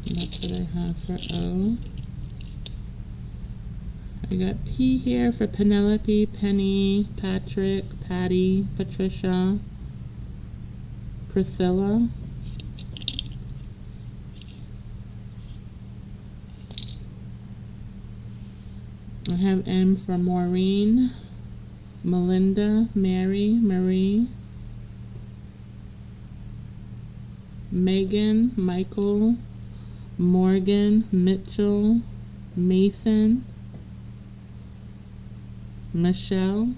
That's what I have for O. I got P here for Penelope, Penny, Patrick, Patty, Patricia, Priscilla. I have M for Maureen, Melinda, Mary, Marie, Megan, Michael, Morgan, Mitchell, Mason, Michelle,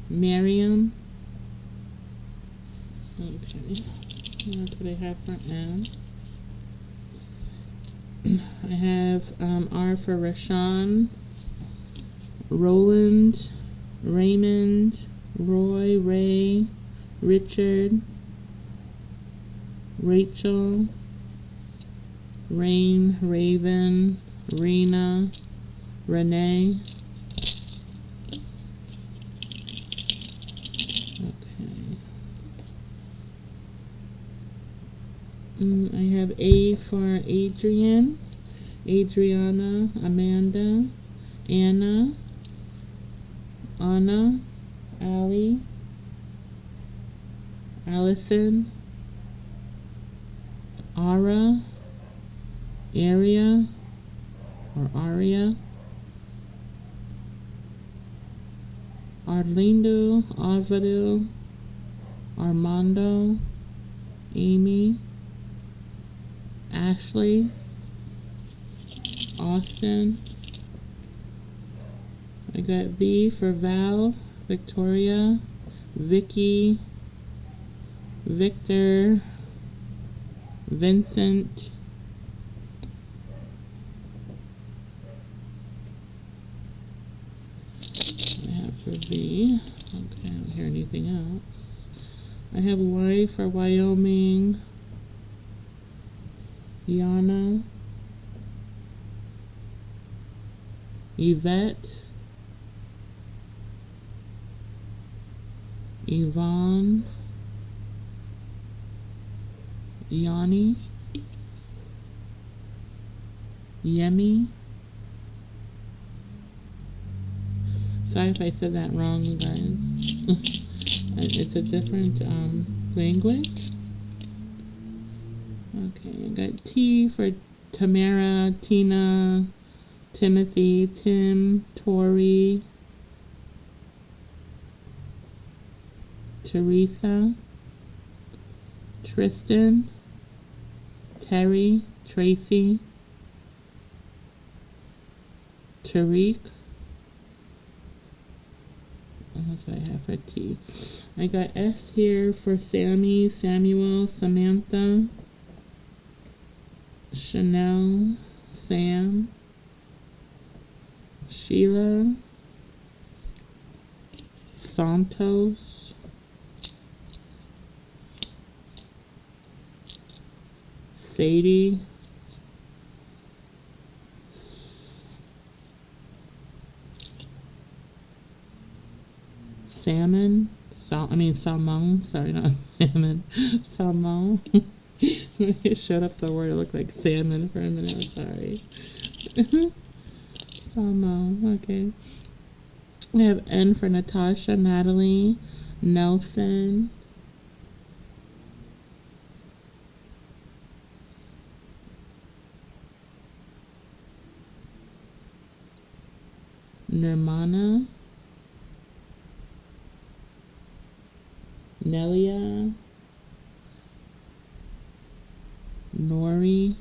Miriam. Okay, that's what I have for M. I have R for Rashawn, Roland, Raymond, Roy, Ray, Richard, Rachel, Rain, Raven, Rena, Renee. Okay. I have A for Adrian, Adriana, Amanda, Anna, Anna, Allie, Allison, Ara, Aria, or Aria, Arlindo, Alvaro, Armando, Amy, Ashley, Austin. I got V for Val, Victoria, Vicky, Victor, Vincent, I have for V. Okay, I don't hear anything else. I have Y for Wyoming, Yana, Yvette, Yvonne, Yanni, Yemi. Sorry if I said that wrong, you guys. It's a different language. Okay, I got T for Tamara, Tina, Timothy, Tim, Tori, Teresa, Tristan, Terry, Tracy, Tariq. That's what I have for T. I got S here for Sammy, Samuel, Samantha, Chanel, Sam, Sheila, Santos, Sadie, Salmon, Salmon, sorry, not salmon, Salmon, It showed up the word. It looked like salmon for a minute. Sorry. Samo. Okay. We have N for Natasha, Natalie, Nelson, Nirmana, Nelia, Nori,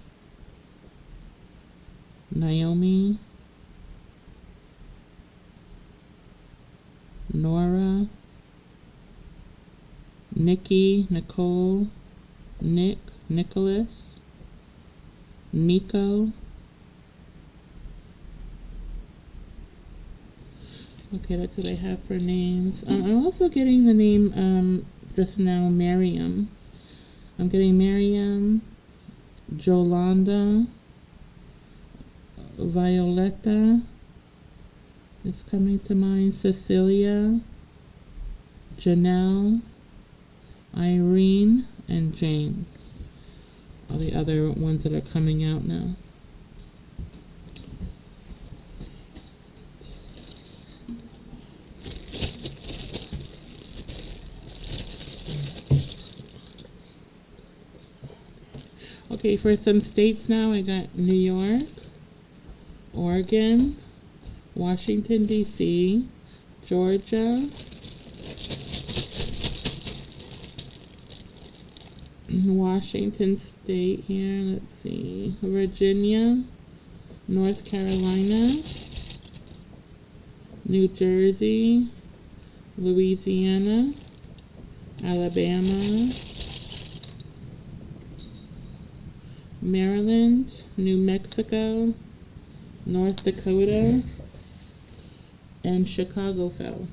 Naomi, Nora, Nikki, Nicole, Nick, Nicholas, Nico. Okay, that's what I have for names. I'm also getting the name just now, Miriam. I'm getting Miriam, Jolanda, Violetta is coming to mind, Cecilia, Janelle, Irene, and James. All the other ones that are coming out now. Okay, for some states now, I got New York, Oregon, Washington, D.C., Georgia, Washington State here, let's see, Virginia, North Carolina, New Jersey, Louisiana, Alabama, Maryland, New Mexico, North Dakota, and Chicago fell.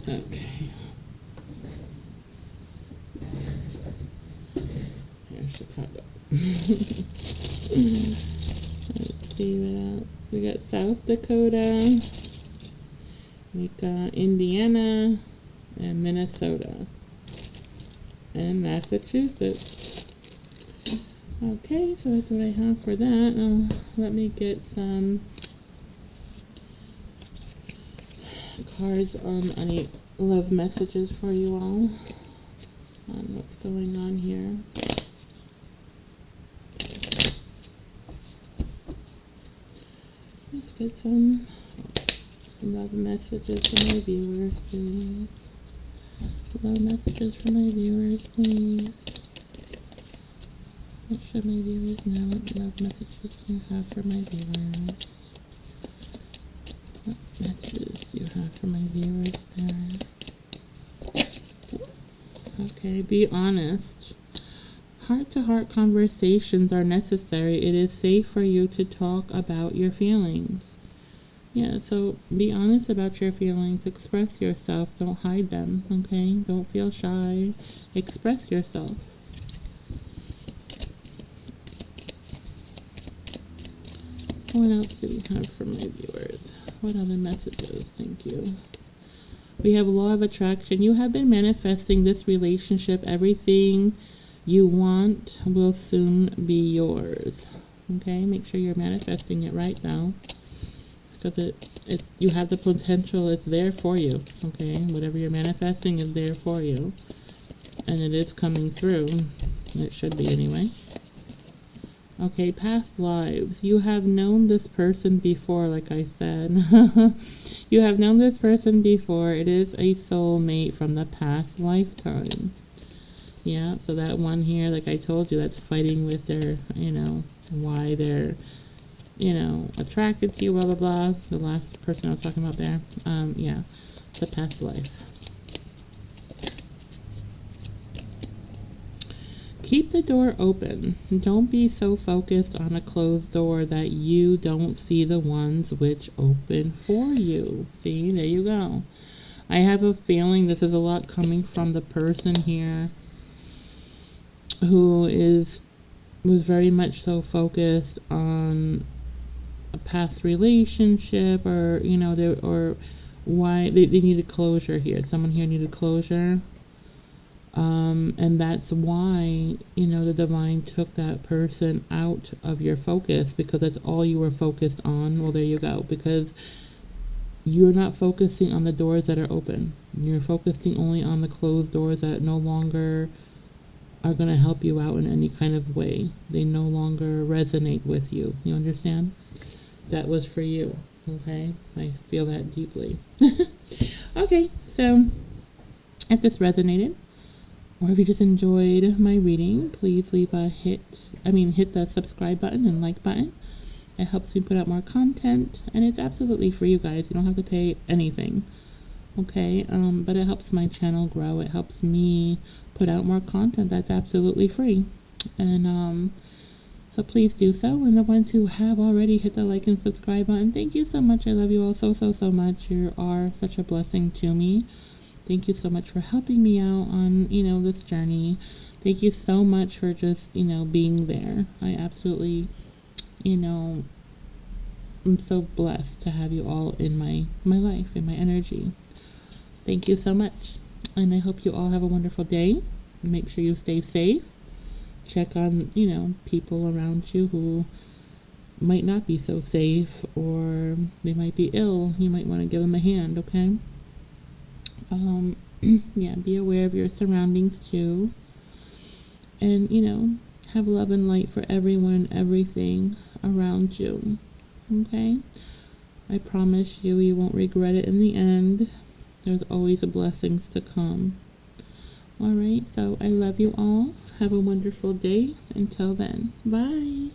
Okay. Here's Chicago. Let's see what else. We got South Dakota. We got Indiana and Minnesota. And Massachusetts. Okay, so that's what I have for that. Let me get some cards on any love messages for you all on what's going on here. Let's get some love messages for my viewers, please. Love messages for my viewers, please. Make sure my viewers know what love messages you have for my viewers. What messages you have for my viewers there? Okay, be honest. Heart-to-heart conversations are necessary. It is safe for you to talk about your feelings. Yeah, so be honest about your feelings. Express yourself. Don't hide them, okay? Don't feel shy. Express yourself. What else do we have for my viewers? What other messages? Thank you. We have law of attraction. You have been manifesting this relationship. Everything you want will soon be yours. Okay, make sure you're manifesting it right now. Because you have the potential, it's there for you, okay? Whatever you're manifesting is there for you. And it is coming through. It should be anyway. Okay, past lives. You have known this person before, like I said. You have known this person before. It is a soulmate from the past lifetime. Yeah, so that one here, like I told you, that's fighting with their, why they're attracted to you, blah, blah, blah. The last person I was talking about there. Yeah, the past life. Keep the door open. Don't be so focused on a closed door that you don't see the ones which open for you. See, there you go. I have a feeling this is a lot coming from the person here who was very much so focused on a past relationship, or why they needed closure here. Someone here needed closure. And that's why, you know, the divine took that person out of your focus, because that's all you were focused on. Well, there you go. Because you're not focusing on the doors that are open. You're focusing only on the closed doors that no longer are going to help you out in any kind of way. They no longer resonate with you. You understand? That was for you. Okay? I feel that deeply. Okay, so if this resonated, or if you just enjoyed my reading, please leave a hit the subscribe button and like button. It helps me put out more content, and it's absolutely free, you guys. You don't have to pay anything. Okay, but it helps my channel grow. It helps me put out more content that's absolutely free. And so please do so. And the ones who have already hit the like and subscribe button, thank you so much. I love you all so much. You are such a blessing to me. Thank you so much for helping me out on, you know, this journey. Thank you so much for just, you know, being there. I absolutely, you know, I'm so blessed to have you all in my life, in my energy. Thank you so much. And I hope you all have a wonderful day. Make sure you stay safe. Check on, you know, people around you who might not be so safe, or they might be ill. You might want to give them a hand, okay? Yeah, be aware of your surroundings too. And, you know, have love and light for everyone and everything around you. Okay? I promise you, you won't regret it in the end. There's always blessings to come. Alright, so I love you all. Have a wonderful day. Until then, bye.